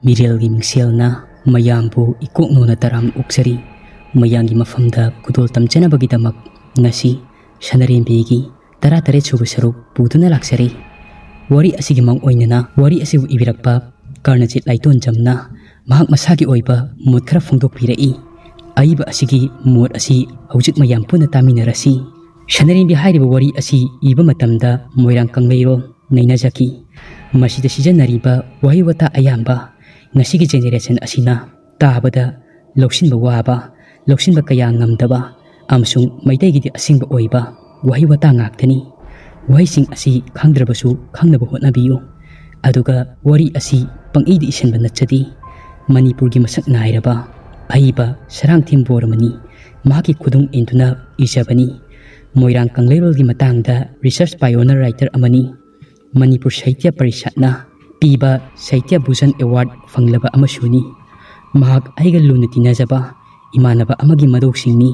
Mirelgi mingselna mayambu ikoknona taram uksari mayangi mafamda kudol tamjanabagidamag ngasi sanarembegi tara-tare suba saruk puduna laksari. Wari asigi mang oinana wari asibu ibirakpa Karnajit Laiton jamna mahak masagi oiba mood khara phongdokpirai. Aiba asigi mood asi hawjik mayam puna taminarasi. Sanarembi hairiba wari asi iba matamda moirang kangleiro nainajaki. Masida sijanariba wahi wata ayamba ngasigi generation asina tabada lawsinba waba lawsinba kaya ngamdaba amsung maitaygidi asingba oiba wahi wata ngaktani. Wahising asi khangdrabasu khangnaba hotnabiyu. Aduga wari asi pangidi isenba natchadi Manipurgi masak nairaba aiba sarangthim boramani mahaki khudung intuna ijabani. Moirang Kangleirolgi matangda research pioneer writer amani. Manipur Sahitya Parishadna piba Sahitya Bhushan Award fanglaba amasuni. Mahak aiga luna tinajaba imanaba amagi madoksingni.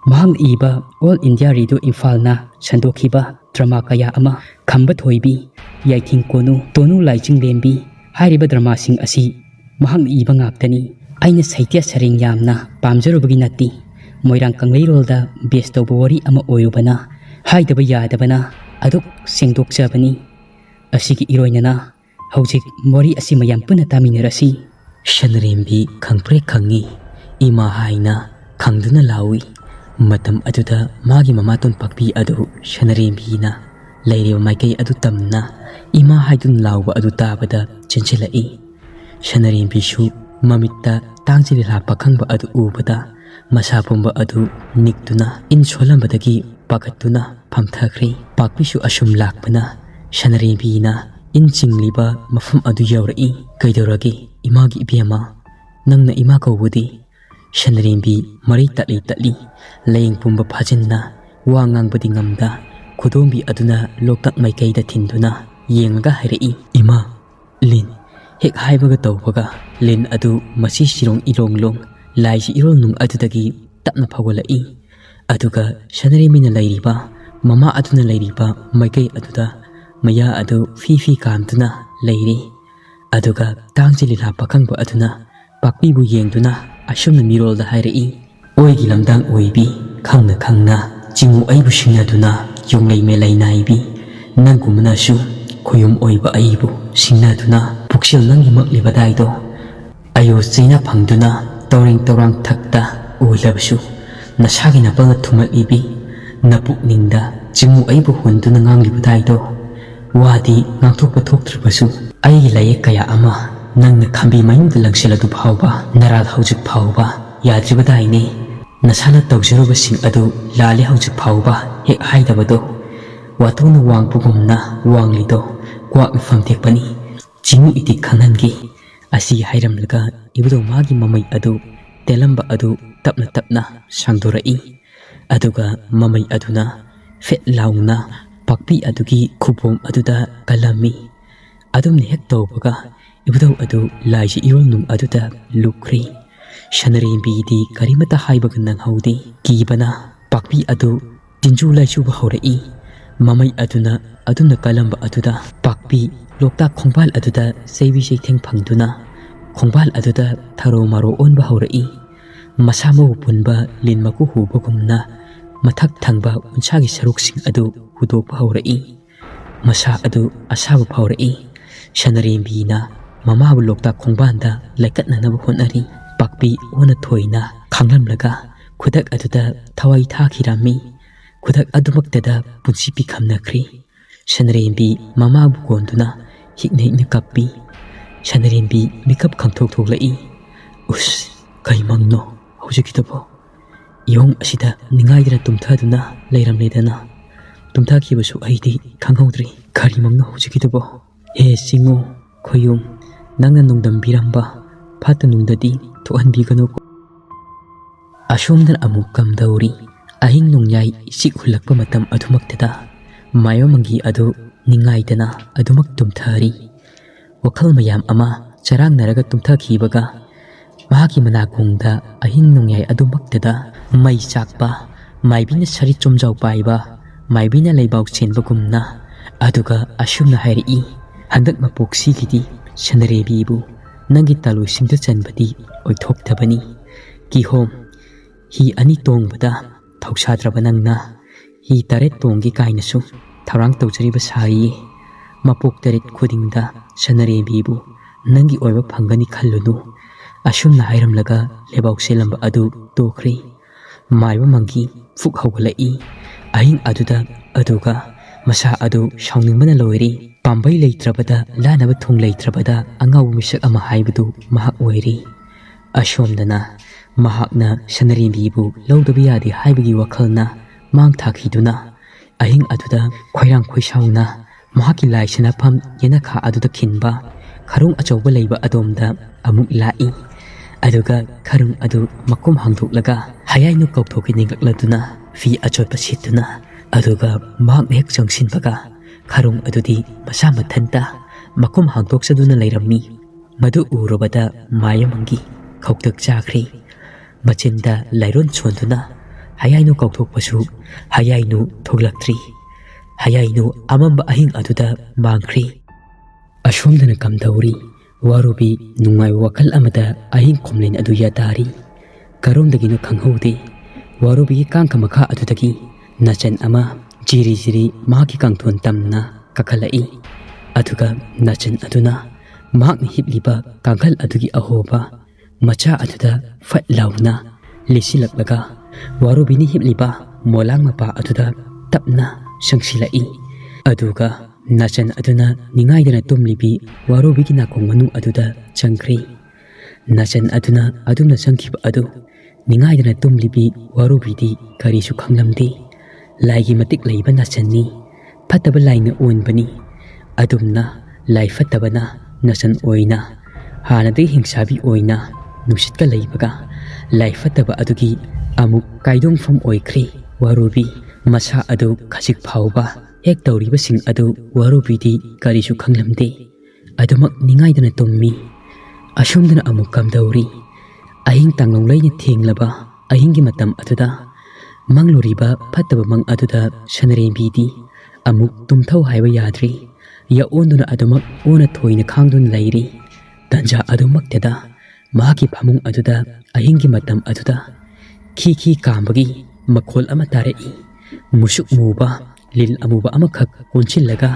Mahang iba All India Radio Imphal-na sandokhiba drama kaya ama khamba thoibi Yaithing Konu Tonu Laijing Lembi hairiba drama sing asi mahang iba ngaktani. Aina Sahitya sareng yamna pamjarubagi natti Moirang Kangleirolda base tawba wari ama oyubana haidaba yadabana aduk sengdokjabani. Asigi iroinana hawjik wari asi mayam puna taminarasi. Sanarembi khangpre khangi ima haina khangduna lawi. Matam aduda magi mamaton pakpi adu Sanarembi na lairiba maikay adu tamna ima haidun lawba adu tabada chenchilai. Sanarembi shu mamitta tangchilila pakhangba adu ubada masa pumba adu niktuna insolambadagi pakatuna pamthakri. Pakpi shu asum lakbana Sanarembi na inchingliba mafam adu yaurai. Kaidoragi imagi ibiyama nangna ima kawbudi. Sanarembi mari tatli laying pumba phajanna wa ngangbadi ngamda khudombi aduna loktak maikayda thinduna yengaga hairai. Ima lin hek haibaga tawbaga lin adu masi sirong ilonglong laisi irol nung adudagi tapna phawalai. Aduga Sanarembi na lairiba mama aduna lairiba maikay aduda maya adu fifi kamtuna lairi. Aduga tangchilila pakhangba aduna pakpibu yengduna asumna mirolda hairai. Oigi lamdang oibi khangna jimu aibu singaduna yonglei melai naibi. Nangumna su khoyum oiba aibu singaduna puksil nangi makliba daido ayo china phangduna torang thakta ulabsu nasagi na panga thumalibi napukningda jimu aibu hunduna ngangliba daido wadi ngangthokpa thoktribasu aigi laye kaya ama nangna khambi mayungda langseladu phawba naral hawjik phawba yadriba daine. Nasana tawjaruba sing adu lali hawjik phawba hek haidabado watuna wangbugumna wanglido kwak famtekpani. Jimu iti khangangi asi hairamlaga ibudo magi mamai adu telamba adu tapna sangdorai. Aduga mamai aduna fet laungna pakpi adugi khubom aduda kalami. Adumni hek tawbaga ibudo adu laisi irol nung aduda lukri. Sanarembi di karimata haibaga nang haudi kibana pakpi adu tinju laisuba haurai. Mamai aduna kalamba aduda pakpi lokta khongbal aduda seibi seitheng phangduna khongbal aduda tharo maro onba haurai. Masamo punba linmaku hubagumna mathak thangba unsagi saruksing adu hudokpa haurai. Masa adu asaba phaurai. Sanarembi na mamabu lokta khongbanda laikatnanaba honari. Pakpi ona thoina khanglamlaga khudak aduda thawai thakirami. Khudak adumaktada punsi pikhamnakri. Sanarembi mamabu konduna hikna kappi. Sanarembi mikap khangthok thoklai. Us kaimangno hawjikitabo yong asida ningaidra tumthaduna leiramledana tumthakibasu aidi khanghaudri karimangno hawjikitabo. He singo khoyum nangna nungdam biramba phata nungdadi thohanbigano. Asomdan amuk kamdauri ahing nungyai isik hulakpa matam adumaktada mayomangi adu ningaidana adumak tumthari. Wakhal mayam ama charangnaraga tumthakibaga mahaki manakungda ahing nungyai adumaktada mai chakpa maibina sari chomjau paiba maibina leibau chenbagumna aduga asumna hairai. Handak mapoksigidi Sanarembibu ꯅꯪꯒꯤ ꯇꯥꯂꯣꯏꯁꯤꯡꯗ ꯆꯟꯕꯗꯤ ꯑꯣꯏꯊꯣꯛꯇꯕꯅꯤ ꯀꯤꯍꯣꯝ ꯍꯤ ꯑꯅꯤ ꯇꯣꯡꯕꯗ ꯊꯧꯁꯥꯗ꯭ꯔꯕ ꯅꯪꯅ ꯍꯤ ꯇꯔꯦꯠ ꯇꯣꯡꯒꯦ ꯀꯥꯏꯅꯁꯨ ꯊꯧꯔꯥꯡ ꯇꯧꯖꯔꯤꯕ ꯁꯥꯏꯌꯦ ꯃꯄꯣꯛ ꯇꯔꯦꯠ ꯈꯨꯗꯤꯡꯗ ꯁꯅꯔꯦꯝꯕꯤꯕꯨ ꯅꯪꯒꯤ ꯑꯣꯏꯕ ꯐꯪꯒꯅꯤ ꯈꯜꯂꯨꯅꯨ ꯑꯁꯨꯝꯅ ꯍꯥꯏꯔꯝꯂꯒ ꯂꯩꯕꯥꯎ ꯆꯦꯜꯂꯝꯕ ꯑꯗꯨ ꯇꯣꯛꯈ꯭ꯔꯦ ꯃꯥꯏꯕ ꯃꯪꯒꯤ ꯐꯨꯛ ꯍꯧꯒꯠꯂꯛꯏ ꯑꯍꯤꯡ ꯑꯗꯨꯗ ꯑꯗꯨꯒ ꯃꯁꯥ ꯑꯗꯨ ꯁꯥꯎꯅꯤꯡꯕꯅ ꯂꯣꯏꯔꯦ ꯄꯥꯝꯕꯩ ꯂꯩꯇ꯭ꯔꯕꯗ ꯂꯥꯅꯕ ꯊꯨꯡ ꯂꯩꯇ꯭ꯔꯕꯗ ꯑꯉꯥꯎꯕ ꯃꯤꯁꯛ ꯑꯃ ꯍꯥꯏꯕꯗꯨ ꯃꯍꯥꯛ ꯑꯣꯏꯔꯤ ꯑꯁꯣꯝꯗꯅ ꯃꯍꯥꯛꯅ ꯁꯅꯔꯦꯝꯕꯤꯕꯨ ꯂꯧꯗꯕ ꯌꯥꯗꯦ ꯍꯥꯏꯕꯒꯤ ꯋꯥꯈꯜꯅ ꯃꯥꯡ ꯊꯥꯈꯤꯗꯨꯅ ꯑꯍꯤꯡ ꯑꯗꯨꯗ ꯈꯣꯏꯔꯥꯡ ꯈꯣꯏꯁꯥꯎꯅ ꯃꯍꯥꯛꯀꯤ ꯂꯥꯏ ꯁꯅꯐꯝ ꯌꯦꯅꯈꯥ ꯑꯗꯨꯗ ꯈꯤꯟꯕ ꯈꯔꯨꯡ ꯑꯆꯧꯕ ꯂꯩꯕ ꯑꯗꯣꯝꯗ ꯑꯃꯨꯛ ꯂꯥꯛꯏ ꯑꯗꯨꯒ ꯈꯔꯨꯡ ꯑꯗꯨ ꯃꯀꯨꯝ ꯍꯥꯡꯗꯣꯛꯂꯒ ꯍꯌꯥꯏꯅꯨ ꯀꯧꯊꯣꯛꯀꯤ ꯅꯤꯡꯂꯛꯂꯗꯨꯅ ꯐꯤ ꯑꯆꯣꯠꯄ ꯁꯦꯠꯇꯨꯅ ꯑꯗꯨꯒ ꯃꯍꯥꯛꯅ ꯍꯦꯛ ꯆꯪꯁꯤꯟꯕꯒ ꯈꯔꯨꯡ ꯑꯗꯨꯗꯤ ꯃꯁꯥ ꯃꯊꯟꯇ ꯃꯀꯨꯝ ꯍꯥꯡꯗꯣꯛꯆꯗꯨꯅ ꯂꯩꯔꯝꯃꯤ ꯃꯗꯨ ꯎꯔꯨꯕꯗ ꯃꯥꯌꯥꯃꯪꯒꯤ ꯈꯧꯇꯛ ꯆꯥꯈ꯭ꯔꯦ ꯃꯆꯤꯟꯗ ꯂꯥꯏꯔꯣꯟ ꯁꯣꯟꯗꯨꯅ ꯍꯌꯥꯏꯅꯨ ꯀꯧꯊꯣꯛꯄꯁꯨ ꯍꯌꯥꯏꯅꯨ ꯊꯣꯛꯂꯛꯇ꯭ꯔꯤ ꯍꯌꯥꯏꯅꯨ ꯑꯃꯝꯕ ꯑꯍꯤꯡ ꯑꯗꯨꯗ ꯃꯥꯡꯈ꯭ꯔꯦ ꯑꯁꯣꯝꯗꯅ ꯀꯝꯗꯧꯔꯤ ꯋꯥꯔꯨꯕꯤ ꯅꯨꯡꯉꯥꯏꯕ ꯋꯥꯈꯜ ꯑꯃꯗ ꯑꯍꯤꯡ ꯈꯣꯝꯂꯦꯟ ꯑꯗꯨ ꯌꯥꯇꯥꯔꯤ ꯀꯔꯣꯝꯗꯒꯤꯅꯣ ꯈꯪꯍꯧꯗꯦ ꯋꯥꯔꯨꯕꯤꯒꯤ ꯀꯥꯡꯈ ꯃꯈꯥ ꯑꯗꯨꯗꯒꯤ ꯅꯆꯟ ꯑꯃ ꯖꯤꯔꯤ ꯖꯤꯔꯤ ꯃꯍꯥꯛꯀꯤ ꯀꯥꯡꯊꯣꯟ ꯇꯝꯅ ꯀꯥꯈꯠꯂꯛꯏ ꯑꯗꯨꯒ ꯅꯆꯟ ꯑꯗꯨꯅ ꯃꯍꯥꯛꯅ ꯍꯤꯞꯂꯤꯕ ꯀꯥꯡꯈꯜ ꯑꯗꯨꯒꯤ ꯑꯍꯣꯕ ꯃꯆꯥ ꯑꯗꯨꯗ ꯐꯠ ꯂꯥꯎꯅ ꯂꯤꯁꯤꯜꯂꯛꯂꯒ ꯋꯥꯔꯨꯕꯤꯅ ꯍꯤꯞꯂꯤꯕ ꯃꯣꯂꯥꯡ ꯃꯄꯥ ꯑꯗꯨꯗ ꯇꯞꯅ ꯆꯪꯁꯤꯜꯂꯛꯏ ꯑꯗꯨꯒ ꯅꯆꯟ ꯑꯗꯨꯅ ꯅꯤꯡꯉꯥꯏꯗꯅ ꯇꯨꯝꯂꯤꯕꯤ ꯋꯥꯔꯨꯕꯤꯒꯤ ꯅꯥꯀꯣꯡ ꯃꯅꯨꯡ ꯑꯗꯨꯗ ꯆꯪꯈ꯭ꯔꯦ ꯅꯆꯟ ꯑꯗꯨꯅ ꯑꯗꯨꯝꯅ ꯆꯪꯈꯤꯕ ꯑꯗꯨ ꯅꯤꯡꯉꯥꯏꯗꯅ ꯇꯨꯝꯂꯤꯕꯤ ꯋꯥꯔꯨꯕꯤꯗꯤ ꯀꯔꯤꯁꯨ ꯈꯪꯂꯝꯗꯦ ꯂꯥꯏꯒꯤ ꯃꯇꯤꯛ ꯂꯩꯕ ꯅꯆꯟꯅꯤ ꯐꯠꯇꯕ ꯂꯥꯏꯅ ꯑꯣꯟꯕꯅꯤ ꯑꯗꯨꯝꯅ ꯂꯥꯏ ꯐꯠꯇꯕꯅ ꯅꯆꯟ ꯑꯣꯏꯅ ꯍꯥꯟꯅꯗꯒꯤ ꯍꯤꯡꯁꯥꯕꯤ ꯑꯣꯏꯅ ꯅꯨꯡꯁꯤꯠꯀ ꯂꯩꯕꯒ ꯂꯥꯏ ꯐꯠꯇꯕ ꯑꯗꯨꯒꯤ ꯑꯃꯨꯛ ꯀꯥꯏꯗꯣꯡꯐꯝ ꯑꯣꯏꯈ꯭ꯔꯦ ꯋꯥꯔꯨꯕꯤ ꯃꯁꯥ ꯑꯗꯨ ꯈꯖꯤꯛ ꯐꯥꯎꯕ ꯍꯦꯛ ꯇꯧꯔꯤꯕꯁꯤꯡ ꯑꯗꯨ ꯋꯥꯔꯨꯕꯤꯗꯤ ꯀꯔꯤꯁꯨ ꯈꯪꯂꯝꯗꯦ ꯑꯗꯨꯃꯛ ꯅꯤꯡꯉꯥꯏꯗꯅ ꯇꯨꯝꯃꯤ ꯑꯁꯣꯝꯗꯅ ꯑꯃꯨꯛ ꯀꯝꯗꯧꯔꯤ ꯑꯍꯤꯡ ꯇꯥꯡꯂꯧꯂꯩꯅ ꯊꯦꯡꯂꯕ ꯑꯍꯤꯡꯒꯤ ꯃꯇꯝ ꯑꯗꯨꯗ ꯃꯪꯂꯨꯔꯤꯕ ꯐꯠꯇꯕ ꯃꯪ ꯑꯗꯨꯗ ꯁꯅꯔꯦꯝꯕꯤꯗꯤ ꯑꯃꯨꯛ ꯇꯨꯝꯊꯧ ꯍꯥꯏꯕ ꯌꯥꯗ꯭ꯔꯤ ꯌꯥꯑꯣꯟꯗꯨꯅ ꯑꯗꯨꯃꯛ ꯑꯣꯟꯅ ꯊꯣꯏꯅ ꯈꯥꯡꯗꯨꯅ ꯂꯩꯔꯤ ꯇꯟꯖꯥ ꯑꯗꯨꯃꯛꯇꯗ ꯃꯍꯥꯛꯀꯤ ꯐꯃꯨꯡ ꯑꯗꯨꯗ ꯑꯍꯤꯡꯒꯤ ꯃꯇꯝ ꯑꯗꯨꯗ ꯈꯤ ꯈꯤ ꯀꯥꯝꯕꯒꯤ ꯃꯈꯣꯜ ꯑꯃ ꯇꯥꯔꯛꯏ ꯃꯨꯁꯨꯛ ꯃꯨꯕ ꯂꯤꯟ ꯑꯃꯨꯕ ꯑꯃꯈꯛ ꯀꯣꯟꯁꯤꯜꯂꯒ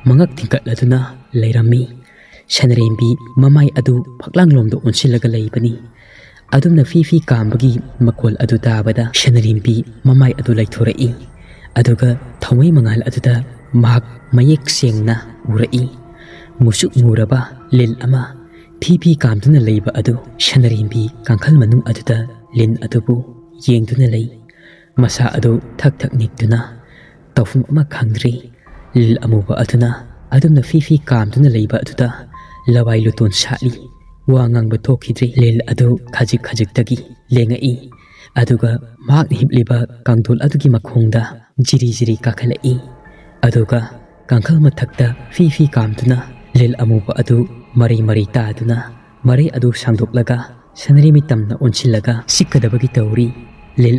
ꯃꯉꯛ ꯊꯤꯡꯀꯠꯂꯗꯨꯅ ꯂꯩꯔꯝꯃꯤ ꯁꯅꯔꯦꯝꯕꯤ ꯃꯃꯥꯏ ꯑꯗꯨ ꯐꯛꯂꯥꯡꯂꯣꯝꯗ ꯑꯣꯟꯁꯤꯜꯂꯒ ꯂꯩꯕꯅꯤ ꯑꯗꯨꯝꯅ ꯐꯤ ꯐꯤ ꯀꯥꯝꯕꯒꯤ ꯃꯈꯣꯜ ꯑꯗꯨ ꯇꯥꯕꯗ ꯁꯅꯔꯦꯝꯕꯤ ꯃꯃꯥꯏ ꯑꯗꯨ ꯂꯩꯊꯣꯔꯛꯏ ꯑꯗꯨꯒ ꯊꯧꯃꯩ ꯃꯉꯥꯜ ꯑꯗꯨꯗ ꯃꯍꯥꯛ ꯃꯌꯦꯛ ꯁꯦꯡꯅ ꯎꯔꯛꯏ ꯃꯨꯁꯨꯛ ꯃꯨꯔꯕ ꯂꯤꯟ ꯑꯃ ꯐꯤ ꯐꯤ ꯀꯥꯝꯗꯨꯅ ꯂꯩꯕ ꯑꯗꯨ ꯁꯅꯔꯦꯝꯕꯤ ꯀꯥꯡꯈꯜ ꯃꯅꯨꯡ ꯑꯗꯨꯗ ꯂꯤꯟ ꯑꯗꯨꯕꯨ ꯌꯦꯡꯗꯨꯅ ꯂꯩ ꯃꯁꯥ ꯑꯗꯨ ꯊꯛ ꯊꯛ ꯅꯤꯛꯇꯨꯅ ꯇꯧꯐꯝ ꯑꯃ ꯈꯪꯗ꯭ꯔꯤ ꯂꯤꯟ ꯑꯃꯨꯕ ꯑꯗꯨꯅ ꯑꯗꯨꯝꯅ ꯐꯤ ꯐꯤ ꯀꯥꯝꯗꯨꯅ ꯂꯩꯕ ꯑꯗꯨꯗ ꯂꯋꯥꯏ ꯂꯨꯇꯣꯟ ꯁꯥꯠꯂꯤ ꯋꯥ ꯉꯥꯡꯕ ꯊꯣꯛꯈꯤꯗ꯭ꯔꯤ ꯂꯤꯟ ꯑꯗꯨ ꯈꯖꯤꯛ ꯈꯖꯤꯛꯇꯒꯤ ꯂꯦꯡꯉꯛꯏ ꯑꯗꯨꯒ ꯃꯍꯥꯛꯅ ꯍꯤꯞꯂꯤꯕ ꯀꯥꯡꯊꯣꯜ ꯑꯗꯨꯒꯤ ꯃꯈꯣꯡꯗ ꯖꯤꯔꯤ ꯖꯤꯔꯤ ꯀꯥꯈꯠꯂꯛꯏ ꯑꯗꯨꯒ ꯀꯥꯡꯈꯜ ꯃꯊꯛꯇ ꯐꯤ ꯐꯤ ꯀꯥꯝꯗꯨꯅ ꯂꯤꯟ ꯑꯃꯨꯕ ꯑꯗꯨ ꯃꯔꯩ ꯃꯔꯩ ꯇꯥꯗꯨꯅ ꯃꯔꯩ ꯑꯗꯨ ꯁꯥꯡꯗꯣꯛꯂꯒ ꯁꯅꯔꯦꯝꯕꯤ ꯇꯝꯅ ꯑꯣꯟꯁꯤꯜꯂꯒ ꯆꯤꯛꯀꯗꯕꯒꯤ ꯇꯧꯔꯤ ꯂꯤꯟ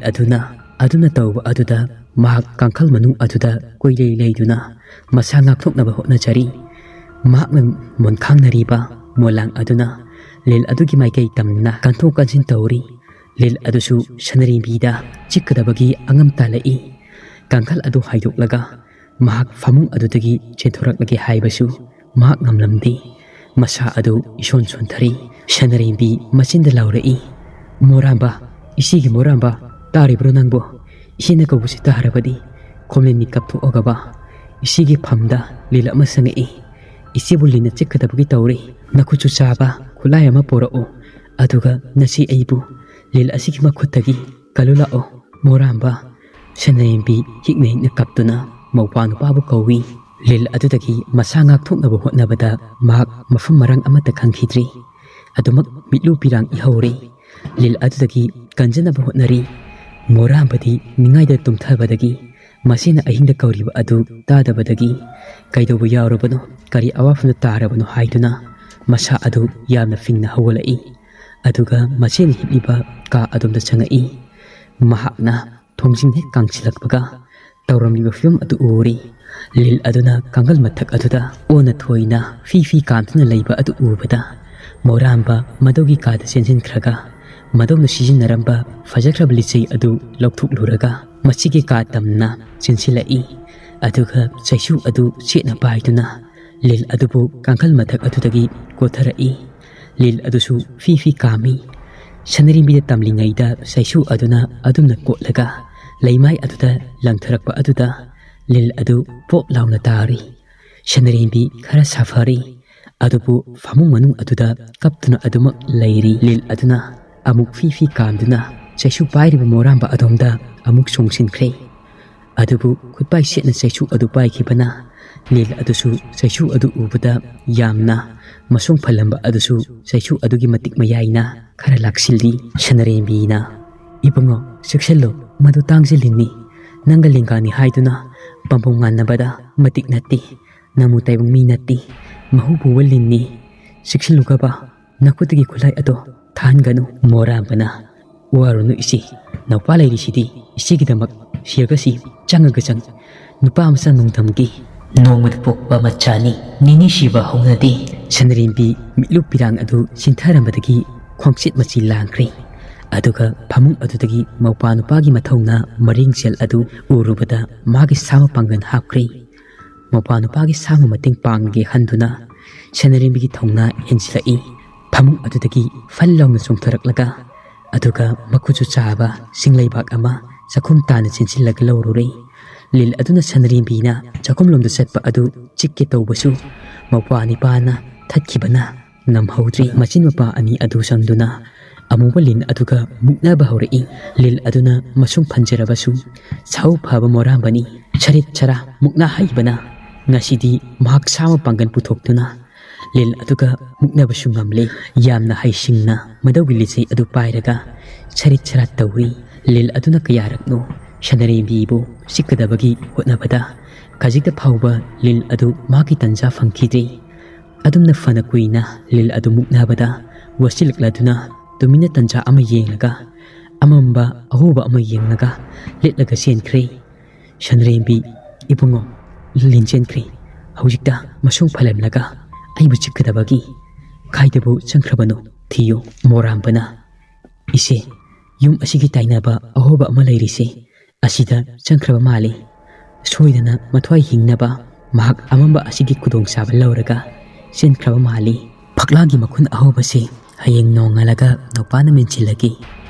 ꯑꯗꯨꯅ ꯇꯧꯕ ꯑꯗꯨꯗ ꯃꯍꯥꯛ ꯀꯥꯡꯈꯜ ꯃꯅꯨꯡ ꯑꯗꯨꯗ ꯀꯣꯏꯂꯩ ꯂꯩꯗꯨꯅ ꯃꯁꯥ ꯉꯥꯛꯊꯣꯛꯅꯕ ꯍꯣꯠꯅꯖꯔꯤ ꯃꯍꯥꯛꯅ ꯃꯣꯟꯈꯥꯡꯅꯔꯤꯕ ꯃꯣꯂꯥꯡ ꯑꯗꯨꯅ ꯂꯤꯟ ꯑꯗꯨꯒꯤ ꯃꯥꯏꯀꯩ ꯇꯝꯅ ꯀꯟꯊꯣꯛ ꯀꯟꯁꯤꯟ ꯇꯧꯔꯤ ꯂꯤꯟ ꯑꯗꯨꯁꯨ ꯁꯅꯔꯦꯝꯕꯤꯗ ꯆꯤꯛꯀꯗꯕꯒꯤ ꯑꯉꯝ ꯇꯥꯜꯂꯛꯏ ꯀꯥꯡꯈꯜ ꯑꯗꯨ ꯍꯥꯏꯗꯣꯛꯂꯒ ꯃꯍꯥꯛ ꯐꯃꯨꯡ ꯑꯗꯨꯗꯒꯤ ꯆꯦꯟꯊꯣꯔꯛꯂꯒꯦ ꯍꯥꯏꯕꯁꯨ ꯃꯍꯥꯛ ꯉꯝꯂꯝꯗꯦ ꯃꯁꯥ ꯑꯗꯨ ꯏꯁꯣꯟ ꯁꯣꯟꯊꯔꯤ ꯁꯅꯔꯦꯝꯕꯤ ꯃꯆꯤꯟꯗ ꯂꯥꯎꯔꯛꯏ ꯃꯣꯔꯥꯝꯕ ꯏꯆꯦꯒꯤ ꯃꯣꯔꯥꯝꯕ ꯇꯥꯔꯤꯕ꯭ꯔꯣ ꯅꯪꯕꯨ ꯏꯆꯦꯅ ꯀꯧꯕꯁꯤ ꯇꯥꯔꯕꯗꯤ ꯈꯣꯝꯂꯦꯟ ꯃꯤꯀꯞ ꯊꯣꯛꯑꯒꯕ ꯏꯆꯦꯒꯤ ꯐꯝꯗ ꯂꯤꯟ ꯑꯃ ꯆꯪꯉꯛꯏ ꯏꯆꯦꯕꯨ ꯂꯤꯟꯅ ꯆꯤꯛꯀꯗꯕꯒꯤ ꯇꯧꯔꯤ ꯅꯈꯨꯠꯁꯨ ꯆꯥꯕ ꯈꯨꯠꯂꯥꯏ ꯑꯃ ꯄꯣꯔꯛꯎ ꯑꯗꯨꯒ ꯉꯁꯤ ꯑꯩꯕꯨ ꯂꯤꯟ ꯑꯁꯤꯒꯤ ꯃꯈꯨꯠꯇꯒꯤ ꯀꯜꯂꯨ ꯂꯥꯛꯑꯣ ꯃꯣꯔꯥꯝꯕ ꯁꯅꯔꯦꯝꯕꯤ ꯍꯤꯛꯅ ꯍꯤꯛꯅ ꯀꯞꯇꯨꯅ ꯃꯧꯄ꯭ꯋꯥ ꯅꯨꯄꯥꯕꯨ ꯀꯧꯏ ꯂꯤꯟ ꯑꯗꯨꯗꯒꯤ ꯃꯁꯥ ꯉꯥꯛꯊꯣꯛꯅꯕ ꯍꯣꯠꯅꯕꯗ ꯃꯍꯥꯛ ꯃꯐꯝ ꯃꯔꯥꯡ ꯑꯃꯠꯇ ꯈꯪꯈꯤꯗ꯭ꯔꯤ ꯑꯗꯨꯃꯛ ꯃꯤꯠꯂꯨ ꯄꯤꯔꯥꯡ ꯏꯍꯧꯔꯦ ꯂꯤꯟ ꯑꯗꯨꯗꯒꯤ ꯀꯟꯖꯅꯕ ꯍꯣꯠꯅꯔꯤ ꯃꯣꯔꯥꯝꯕꯗꯤ ꯅꯤꯡꯉꯥꯏꯗ ꯇꯨꯝꯊꯕꯗꯒꯤ ꯃꯁꯤꯅ ꯑꯍꯤꯡꯗ ꯀꯧꯔꯤꯕ ꯑꯗꯨ ꯇꯥꯗꯕꯗꯒꯤ ꯀꯩꯗꯧꯕ ꯌꯥꯎꯔꯕꯅꯣ ꯀꯔꯤ ꯑꯋꯥꯐꯝꯗ ꯇꯥꯔꯕꯅꯣ ꯍꯥꯏꯗꯨꯅ ꯃꯁꯥ ꯑꯗꯨ ꯌꯥꯝꯅ ꯐꯤꯡꯅ ꯍꯧꯒꯠꯂꯛꯏ ꯑꯗꯨꯒ ꯃꯆꯦꯅ ꯍꯤꯞꯂꯤꯕ ꯀꯥ ꯑꯗꯣꯝꯗ ꯆꯪꯉꯛꯏ ꯃꯍꯥꯛꯅ ꯊꯣꯡꯖꯤꯟ ꯍꯦꯛ ꯀꯥꯡꯁꯤꯜꯂꯛꯄꯒ ꯇꯧꯔꯝꯂꯤꯕ ꯐꯤꯕꯝ ꯑꯗꯨ ꯎꯔꯤ ꯂꯤꯟ ꯑꯗꯨꯅ ꯀꯥꯡꯒꯜ ꯃꯊꯛ ꯑꯗꯨꯗ ꯑꯣꯟꯅ ꯊꯣꯏꯅ ꯐꯤ ꯐꯤ ꯀꯥꯝꯗꯨꯅ ꯂꯩꯕ ꯑꯗꯨ ꯎꯕꯗ ꯃꯣꯔꯥꯝꯕ ꯃꯗꯨꯒꯤ ꯀꯥꯗ ꯆꯦꯟꯁꯤꯟꯈ꯭ꯔꯒ ꯃꯗꯧꯅ ꯁꯤꯖꯤꯟꯅꯔꯝꯕ ꯐꯖꯈ꯭ꯔꯕ ꯂꯤꯆꯩ ꯑꯗꯨ ꯂꯧꯊꯣꯛꯂꯨꯔꯒ ꯃꯁꯤꯒꯤ ꯀꯥ ꯇꯝꯅ ꯆꯦꯟꯁꯤꯜꯂꯛꯏ ꯑꯗꯨꯒ ꯆꯩꯁꯨ ꯑꯗꯨ ꯆꯦꯠꯅ ꯄꯥꯏꯗꯨꯅ ꯂꯤꯜ ꯑꯗꯨꯕꯨ ꯀꯥꯡꯈꯜ ꯃꯊꯛ ꯑꯗꯨꯗꯒꯤ ꯀꯣꯊꯔꯛꯏ ꯂꯤꯜ ꯑꯗꯨꯁꯨ ꯐꯤ ꯐꯤ ꯀꯥꯝꯃꯤ ꯁꯅꯔꯦꯝꯕꯤꯗ ꯇꯝꯂꯤꯉꯩꯗ ꯆꯩꯁꯨ ꯑꯗꯨꯅ ꯑꯗꯨꯝꯅ ꯀꯣꯠꯂꯒ ꯂꯩꯃꯥꯏ ꯑꯗꯨꯗ ꯂꯪꯊꯔꯛꯄ ꯑꯗꯨꯗ ꯂꯤꯜ ꯑꯗꯨ ꯄꯣꯞ ꯂꯥꯎꯅ ꯇꯥꯔꯤ ꯁꯅꯔꯦꯝꯕꯤ ꯈꯔ ꯁꯥꯐꯔꯤ ꯑꯗꯨꯕꯨ ꯐꯃꯨꯡ ꯃꯅꯨꯡ ꯑꯗꯨꯗ ꯀꯞꯇꯨꯅ ꯑꯗꯨꯃꯛ ꯂꯩꯔꯤ ꯂꯤꯜ ꯑꯗꯨꯅ ꯑꯃꯨꯛ ꯐꯤ ꯐꯤ ꯀꯥꯝꯗꯨꯅ ꯆꯩꯁꯨ ꯄꯥꯏꯔꯤꯕ ꯃꯣꯔꯥꯝꯕ ꯑꯗꯣꯝꯗ ꯑꯃꯨꯛ ꯆꯣꯡꯁꯤꯟꯈ꯭ꯔꯦ ꯑꯗꯨꯕꯨ ꯈꯨꯠꯄꯥꯏ ꯁꯦꯠꯅ ꯆꯩꯁꯨ ꯑꯗꯨ ꯄꯥꯏꯈꯤꯕꯅ ꯂꯤꯜ ꯑꯗꯨꯁꯨ ꯆꯩꯁꯨ ꯑꯗꯨ ꯎꯕꯗ ꯌꯥꯝꯅ ꯃꯁꯣꯡ ꯐꯜꯂꯝꯕ ꯑꯗꯨꯁꯨ ꯆꯩꯁꯨ ꯑꯗꯨꯒꯤ ꯃꯇꯤꯛ ꯃꯌꯥꯏꯅ ꯈꯔ ꯂꯥꯛꯁꯤꯜꯂꯤ ꯁꯅꯔꯦꯝꯕꯤꯅ ꯏꯕꯨꯡꯉꯣ ꯆꯦꯛꯁꯤꯜꯂꯨ ꯃꯗꯨ ꯇꯥꯡꯖꯤꯜꯂꯤꯅꯤ ꯅꯪꯒ ꯂꯦꯡꯒꯥꯅꯤ ꯍꯥꯏꯗꯨꯅ ꯄꯝꯕꯣꯝ ꯉꯥꯟꯅꯕꯗ ꯃꯇꯤꯛ ꯅꯠꯇꯦ ꯅꯃꯨ ꯇꯥꯏꯕꯪ ꯃꯤ ꯅꯠꯇꯦ ꯃꯍꯨ ꯄꯨꯕ ꯂꯤꯟꯅꯤ ꯆꯦꯛꯁꯤꯜꯂꯨꯒꯕ ꯅꯈꯨꯠꯇꯒꯤ ꯈꯨꯠꯂꯥꯏ ꯑꯗꯣ ꯊꯥꯍꯟꯒꯅꯨ ꯃꯣꯔꯥꯝꯕꯅ ꯋꯥꯔꯨꯅꯨ ꯏꯆꯦ ꯅꯧꯄꯥ ꯂꯩꯔꯤꯁꯤꯗꯤ ꯏꯆꯦꯒꯤꯗꯃꯛ ꯁꯤꯔꯒꯁꯤ ꯆꯪꯉꯒ ꯆꯪ ꯅꯨꯄꯥ ꯃꯆꯥ ꯅꯣꯡꯗꯝꯒꯤ ꯅꯣꯡꯃꯗ ꯄꯣꯛꯄ ꯃꯆꯥꯅꯤ ꯅꯤꯅꯤ ꯁꯤꯕ ꯍꯧꯅꯗꯦ ꯁꯅꯔꯦꯝꯕꯤ ꯃꯤꯠꯂꯨꯞ ꯄꯤꯔꯥꯡ ꯑꯗꯨ ꯆꯤꯟꯊꯔꯝꯕꯗꯒꯤ ꯈꯣꯡꯆꯦꯠ ꯃꯆꯤ ꯂꯥꯡꯈ꯭ꯔꯦ ꯑꯗꯨꯒ ꯐꯃꯨꯡ ꯑꯗꯨꯗꯒꯤ ꯃꯧꯄꯥ ꯅꯨꯄꯥꯒꯤ ꯃꯊꯧꯅ ꯃꯔꯤꯡꯖꯦꯜ ꯑꯗꯨ ꯎꯔꯨꯕꯗ ꯃꯥꯒꯤ ꯁꯥꯃ ꯄꯥꯡꯒꯜ ꯍꯥꯞꯈ꯭ꯔꯦ ꯃꯧꯄꯥ ꯅꯨꯄꯥꯒꯤ ꯁꯥꯃ ꯃꯇꯦꯡ ꯄꯥꯡꯒꯦ ꯈꯟꯗꯨꯅ ꯁꯅꯔꯦꯝꯕꯤꯒꯤ ꯊꯧꯅꯥ ꯍꯦꯟꯖꯤꯜꯂꯛꯏ ꯐꯃꯨꯡ ꯑꯗꯨꯗꯒꯤ ꯐꯜ ꯂꯥꯎꯅ ꯆꯣꯡꯊꯔꯛꯂꯒ ꯑꯗꯨꯒ ꯃꯈꯨꯠꯁꯨ ꯆꯥꯕ ꯆꯤꯡꯂꯩꯕꯥꯛ ꯑꯃ ꯆꯥꯛꯈꯨꯝ ꯇꯥꯅ ꯆꯦꯟꯁꯤꯜꯂꯒ ꯂꯧꯔꯨꯔꯦ ꯂꯤꯜ ꯑꯗꯨꯅ ꯁꯅꯔꯦꯝꯕꯤꯅ ꯆꯥꯛꯈꯨꯝꯂꯣꯝꯗ ꯆꯠꯄ ꯑꯗꯨ ꯆꯤꯛꯀꯦ ꯇꯧꯕꯁꯨ ꯃꯧꯄꯥ ꯅꯤꯄꯥꯅ ꯊꯠꯈꯤꯕꯅ ꯉꯝꯍꯧꯗ꯭ꯔꯤ ꯃꯆꯤꯟ ꯃꯄꯥ ꯑꯅꯤ ꯑꯗꯨ ꯆꯪꯗꯨꯅ ꯑꯃꯨꯕ ꯂꯤꯟ ꯑꯗꯨꯒ ꯃꯨꯛꯅꯕ ꯍꯧꯔꯛꯏ ꯂꯤꯜ ꯑꯗꯨꯅ ꯃꯁꯨꯡ ꯐꯟꯖꯔꯕꯁꯨ ꯁꯥꯎ ꯐꯕ ꯃꯣꯔꯥꯝꯕꯅꯤ ꯁꯔꯤꯠ ꯁꯔꯥ ꯃꯨꯛꯅ ꯍꯩꯕꯅ ꯉꯁꯤꯗꯤ ꯃꯍꯥꯛ ꯁꯥꯃ ꯄꯥꯡꯒꯜ ꯄꯨꯊꯣꯛꯇꯨꯅ ꯂꯤꯜ ꯑꯗꯨꯒ ꯃꯨꯛꯅꯕꯁꯨ ꯉꯝꯂꯦ ꯌꯥꯝꯅ ꯍꯩꯁꯤꯡꯅ ꯃꯗꯧꯒꯤ ꯂꯤꯆꯩ ꯑꯗꯨ ꯄꯥꯏꯔꯒ ꯁꯔꯤꯠ ꯁꯔꯥ ꯇꯧꯔꯤ ꯂꯤꯜ ꯑꯗꯨꯅ ꯀꯌꯥꯔꯛꯅꯣ ꯁꯅꯔꯦꯝꯕꯤꯕꯨ ꯆꯤꯛꯀꯗꯕꯒꯤ ꯍꯣꯠꯅꯕꯗ ꯈꯖꯤꯛꯇ ꯐꯥꯎꯕ ꯂꯤꯜ ꯑꯗꯨ ꯃꯥꯒꯤ ꯇꯟꯖꯥ ꯐꯪꯈꯤꯗ꯭ꯔꯦ ꯑꯗꯨꯝꯅ ꯐꯅ ꯀꯨꯏꯅ ꯂꯤꯜ ꯑꯗꯨ ꯃꯨꯛꯅꯕꯗ ꯋꯥꯁꯤꯜꯂꯛꯂꯗꯨꯅ ꯇꯨꯃꯤꯟꯅ ꯇꯟꯖꯥ ꯑꯃ ꯌꯦꯡꯂꯒ ꯑꯃꯝꯕ ꯑꯍꯣꯕ ꯑꯃ ꯌꯦꯡꯂꯒ ꯂꯤꯠꯂꯒ ꯆꯦꯟꯈ꯭ꯔꯦ ꯁꯅꯔꯦꯝꯕꯤ ꯏꯕꯨꯡꯉꯣ ꯂꯤꯟ ꯆꯦꯟꯈ꯭ꯔꯦ ꯍꯧꯖꯤꯛꯇ ꯃꯁꯨꯡ ꯐꯜꯂꯝꯂꯒ ꯑꯩꯕꯨ ꯆꯤꯛꯀꯗꯕꯒꯤ ꯀꯥꯏꯗꯕꯨ ꯆꯪꯈ꯭ꯔꯕꯅꯣ ꯊꯤꯌꯨ ꯃꯣꯔꯥꯝꯕꯅ ꯏꯆꯦ ꯌꯨꯝ ꯑꯁꯤꯒꯤ ꯇꯥꯏꯅꯕ ꯑꯍꯣꯕ ꯑꯃ ꯂꯩꯔꯤꯁꯦ ꯑꯁꯤꯗ ꯆꯪꯈ꯭ꯔꯕ ꯃꯥꯜꯂꯤ ꯁꯣꯏꯗꯅ ꯃꯊ꯭ꯋꯥꯏ ꯍꯤꯡꯅꯕ ꯃꯍꯥꯛ ꯑꯃꯝꯕ ꯑꯁꯤꯒꯤ ꯈꯨꯗꯣꯡꯆꯥꯕ ꯂꯧꯔꯒ ꯆꯦꯟꯈ꯭ꯔꯕ ꯃꯥꯜꯂꯤ ꯐꯛꯂꯥꯡꯒꯤ ꯃꯈꯨꯟ ꯑꯍꯣꯕꯁꯦ ꯍꯌꯦꯡ ꯅꯣꯡꯉꯥꯜꯂꯒ ꯅꯧꯄꯥꯅ ꯃꯦꯟꯁꯤꯜꯂꯒꯦ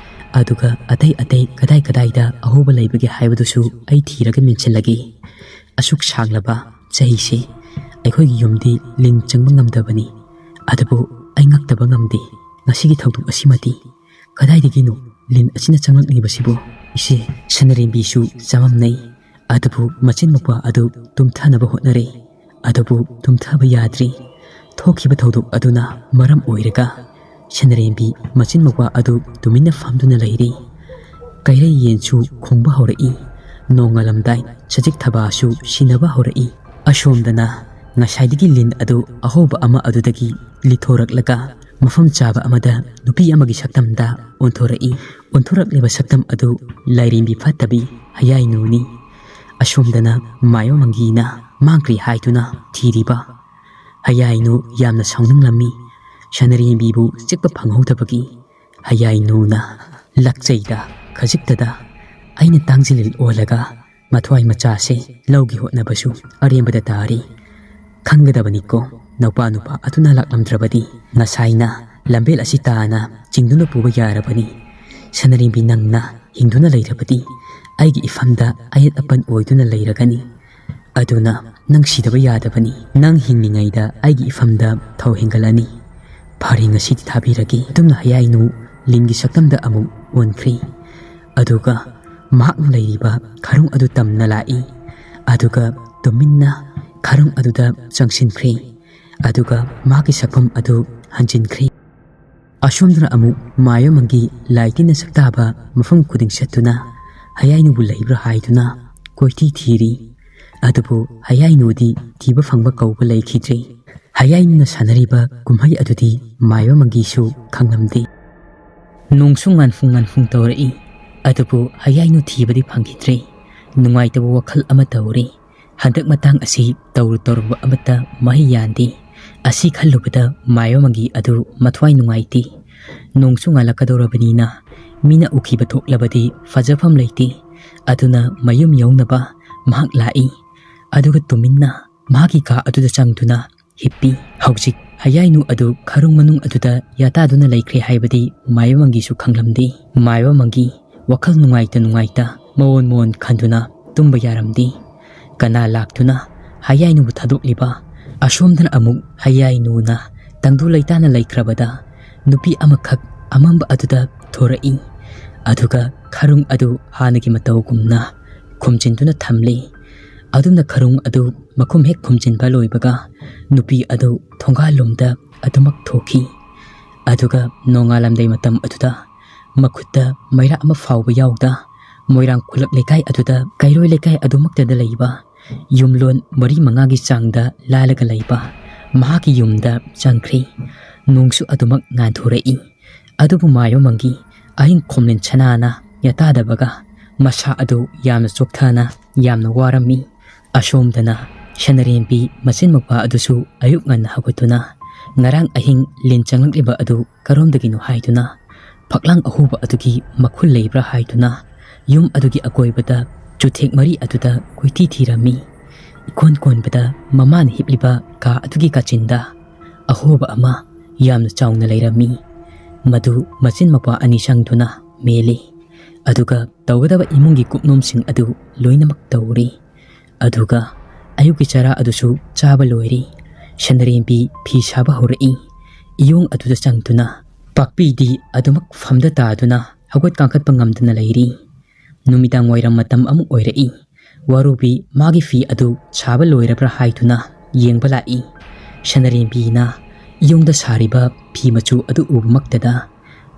ꯑꯗꯨꯒ ꯑꯇꯩ ꯀꯗꯥꯏ ꯀꯗꯥꯏꯗ ꯑꯍꯣꯕ ꯂꯩꯕꯒꯦ ꯍꯥꯏꯕꯗꯨꯁꯨ ꯑꯩ ꯊꯤꯔꯒ ꯃꯦꯟꯁꯤꯜꯂꯒꯦ ꯑꯁꯨꯛ ꯁꯥꯡꯂꯕ ꯆꯍꯤꯁꯦ ꯑꯩꯈꯣꯏꯒꯤ ꯌꯨꯝꯗꯤ ꯂꯤꯟ ꯆꯪꯕ ꯉꯝꯗꯕꯅꯤ ꯑꯗꯨꯕꯨ ꯑꯩ ꯉꯛꯇꯕ ꯉꯝꯗꯦ ꯉꯁꯤꯒꯤ ꯊꯧꯗꯣꯛ ꯑꯁꯤꯃꯗꯤ ꯀꯗꯥꯏꯗꯒꯤꯅꯣ ꯂꯤꯟ ꯑꯁꯤꯅ ꯆꯪꯂꯛꯂꯤꯕꯁꯤꯕꯨ ꯏꯆꯦ ꯁꯅꯔꯦꯝꯕꯤꯁꯨ ꯆꯃꯝꯅꯩ ꯑꯗꯨꯕꯨ ꯃꯆꯤꯟ ꯃꯧꯄꯥ ꯑꯗꯨ ꯇꯨꯝꯊꯅꯕ ꯍꯣꯠꯅꯔꯦ ꯑꯗꯨꯕꯨ ꯇꯨꯝꯊꯕ ꯌꯥꯗ꯭ꯔꯤ ꯊꯣꯛꯈꯤꯕ ꯊꯧꯗꯣꯛ ꯑꯗꯨꯅ ꯃꯔꯝ ꯑꯣꯏꯔꯒ ꯁꯅꯔꯦꯝꯕꯤ ꯃꯆꯤꯟ ꯃꯧꯄꯥ ꯑꯗꯨ ꯇꯨꯃꯤꯟꯅ ꯐꯝꯗꯨꯅ ꯂꯩꯔꯤ ꯀꯩꯔꯩ ꯌꯦꯟꯁꯨ ꯈꯣꯡꯕ ꯍꯧꯔꯛꯏ ꯅꯣꯡꯉꯥꯜꯂꯝꯗꯥꯏ ꯁꯖꯤꯛ ꯊꯕꯥꯁꯨ ꯁꯤꯅꯕ ꯍꯧꯔꯛꯏ ꯑꯁꯣꯝꯗꯅ ꯉꯁꯥꯏꯗꯒꯤ ꯂꯤꯟ ꯑꯗꯨ ꯑꯍꯣꯕ ꯑꯃ ꯑꯗꯨꯗꯒꯤ ꯂꯤꯊꯣꯔꯛꯂꯒ ꯃꯐꯝ ꯆꯥꯕ ꯑꯃꯗ ꯅꯨꯄꯤ ꯑꯃꯒꯤ ꯁꯛꯇꯝꯗ ꯑꯣꯟꯊꯣꯔꯛꯏ ꯑꯣꯟꯊꯣꯔꯛꯂꯤꯕ ꯁꯛꯇꯝ ꯑꯗꯨ ꯂꯥꯏꯔꯦꯝꯕꯤ ꯐꯠꯇꯕꯤ ꯍꯌꯥꯏꯅꯨꯅꯤ ꯑꯁꯣꯝꯗꯅ ꯃꯥꯏꯕ ꯃꯪꯒꯤꯅ ꯃꯥꯡꯈ꯭ꯔꯤ ꯍꯥꯏꯗꯨꯅ ꯊꯤꯔꯤꯕ ꯍꯌꯥꯏꯅꯨ ꯌꯥꯝꯅ ꯁꯥꯎꯅꯤꯡꯂꯝꯃꯤ ꯁꯅꯔꯦꯝꯕꯤꯕꯨ ꯆꯤꯛꯄ ꯐꯪꯍꯧꯗꯕꯒꯤ ꯍꯌꯥꯏꯅꯨꯅ ꯂꯛꯆꯩꯗ ꯈꯖꯤꯛꯇꯗ ꯑꯩꯅ ꯇꯥꯡꯖꯤꯜ ꯑꯣꯜꯂꯒ ꯃꯊ꯭ꯋꯥꯏ ꯃꯆꯥꯁꯦ ꯂꯧꯒꯤ ꯍꯣꯠꯅꯕꯁꯨ ꯑꯔꯦꯝꯕꯗ ꯇꯥꯔꯤ ꯈꯪꯒꯗꯕꯅꯤꯀꯣ ꯅꯧꯄꯥ ꯅꯨꯄꯥ ꯑꯗꯨꯅ ꯂꯥꯛꯂꯝꯗ꯭ꯔꯕꯗꯤ ꯉꯁꯥꯏꯅ ꯂꯝꯕꯦꯜ ꯑꯁꯤ ꯇꯥꯅ ꯆꯤꯡꯗꯨꯅ ꯄꯨꯕ ꯌꯥꯔꯕꯅꯤ ꯁꯅꯔꯦꯝꯕꯤ ꯅꯪꯅ ꯍꯤꯡꯗꯨꯅ ꯂꯩꯔꯕꯗꯤ ꯑꯩꯒꯤ ꯏꯐꯝꯗ ꯑꯌꯦꯠ ꯑꯄꯟ ꯑꯣꯏꯗꯨꯅ ꯂꯩꯔꯒꯅꯤ ꯑꯗꯨꯅ ꯅꯪ ꯁꯤꯗꯕ ꯌꯥꯗꯕꯅꯤ ꯅꯪ ꯍꯤꯡꯂꯤꯉꯩꯗ ꯑꯩꯒꯤ ꯏꯐꯝꯗ ꯊꯧ ꯍꯦꯟꯒꯠꯂꯅꯤ ꯐꯔꯦ ꯉꯁꯤꯗꯤ ꯊꯥꯕꯤꯔꯒꯦ ꯑꯗꯨꯝꯅ ꯍꯌꯥꯏꯅꯨ ꯂꯤꯟꯒꯤ ꯁꯛꯇꯝꯗ ꯑꯃꯨꯛ ꯑꯣꯟꯈ꯭ꯔꯤ ꯑꯗꯨꯒ ꯃꯍꯥꯛꯅ ꯂꯩꯔꯤꯕ ꯈꯔꯨꯡ ꯑꯗꯨ ꯇꯝꯅ ꯂꯥꯛꯏ ꯑꯗꯨꯒ ꯇꯨꯃꯤꯟꯅ ꯈꯔꯨꯡ ꯑꯗꯨꯗ ꯆꯪꯁꯤꯟꯈ꯭ꯔꯦ ꯑꯗꯨꯒ ꯃꯥꯒꯤ ꯁꯛꯐꯝ ꯑꯗꯨ ꯍꯟꯖꯤꯟꯈ꯭ꯔꯦ ꯑꯁꯣꯝꯗꯅ ꯑꯃꯨꯛ ꯃꯥꯏꯕ ꯃꯪꯒꯤ ꯂꯥꯏꯇꯤꯟꯅ ꯁꯛꯇꯥꯕ ꯃꯐꯝ ꯈꯨꯗꯤꯡ ꯆꯠꯇꯨꯅ ꯍꯌꯥꯏꯅꯨꯕꯨ ꯂꯩꯕ꯭ꯔꯥ ꯍꯥꯏꯗꯨꯅ ꯀꯣꯏꯊꯤ ꯊꯤꯔꯤ ꯑꯗꯨꯕꯨ ꯍꯌꯥꯏꯅꯨꯗꯤ ꯊꯤꯕ ꯐꯪꯕ ꯀꯧꯕ ꯂꯩꯈꯤꯗ꯭ꯔꯦ ꯍꯌꯥꯏꯅꯨꯅ ꯁꯥꯟꯅꯔꯤꯕ ꯀꯨꯝꯍꯩ ꯑꯗꯨꯗꯤ ꯃꯥꯏꯕ ꯃꯪꯒꯤꯁꯨ ꯈꯪꯂꯝꯗꯦ ꯅꯣꯡꯁꯨ ꯉꯥꯟꯐꯨꯡ ꯇꯧꯔꯛꯏ ꯑꯗꯨꯕꯨ ꯍꯌꯥꯏꯅꯨ ꯊꯤꯕꯗꯤ ꯐꯪꯈꯤꯗ꯭ꯔꯦ ꯅꯨꯡꯉꯥꯏꯇꯕ ꯋꯥꯈꯜ ꯑꯃ ꯇꯧꯔꯤ ꯍꯟꯗꯛ ꯃꯇꯥꯡ ꯑꯁꯤ ꯇꯧꯔꯨꯕ ꯑꯃꯠꯇ ꯃꯍꯩ ꯌꯥꯟꯗꯦ Asi khallubada mayomagi adu mathwai nungaiti. Nongsu ngalakadorabani mina ukiba thoklabadi fajafam leiti. Aduna mayum yaunaba mahak lai. Aduga tuminna mahaki ka aduda changduna hippi. Haujik hayainu adu kharung manung aduda yataduna laikre haibadi mayomangi su khanglamdi. Mayomangi wakal nungaita mawon khanduna tumba yaramdi. Kana laktuna hayainu thadokliba. Ashomdana amuk hayainu na tangdu laitana laikrabada nupi amakhak amamba aduda thorai. Aduga kharung adu hanagi matawgumna khumjinduna thamli. Aduna kharung adu makum hek khumjinba loibaga nupi adu thongalomda adumak thoki. Aduga nongalamdai matam aduda makhutta maira ama fawba yawda moirang khulak lekai aduda kairoi lekai adumaktada leiba. Yumlon mari mangagi changda lalaga leiba mahaki yumda changkhri. Nongsu adumak nganthorei. Adubu mayomangi ahin khomlen chanana yatadabaga masa adu yamna chokthana yamna warami. Ashomdana shanarembi machin mapa adusu ayuk ngan hagotuna ngarang ahing linchanglagliba adu karomdagino haiduna phaklang ahuba adugi makhul leibra haiduna yum adugi akoibada chuthek mari aduda koiti thirami. Ikon bada maman hipliba ka adugi kachinda ahoba ama yamna chawna leirami. Madu machin mapa ani sangduna meli. Aduga tawgadaba imungi kupnomsing adu loinamak tawri. Aduga ayuki chara adusu chaba loiri. Shanarembi phi saba horai. Iyong aduda changduna pakpi di adumak famda taduna hagot kangkat pangamdana leiri. Numidang wairam matam amuk oirai. Warubi magi fi adu chaba loirabra haiduna yengba lai. Shanarembi na iyongda sariba phi machu adu ubumaktada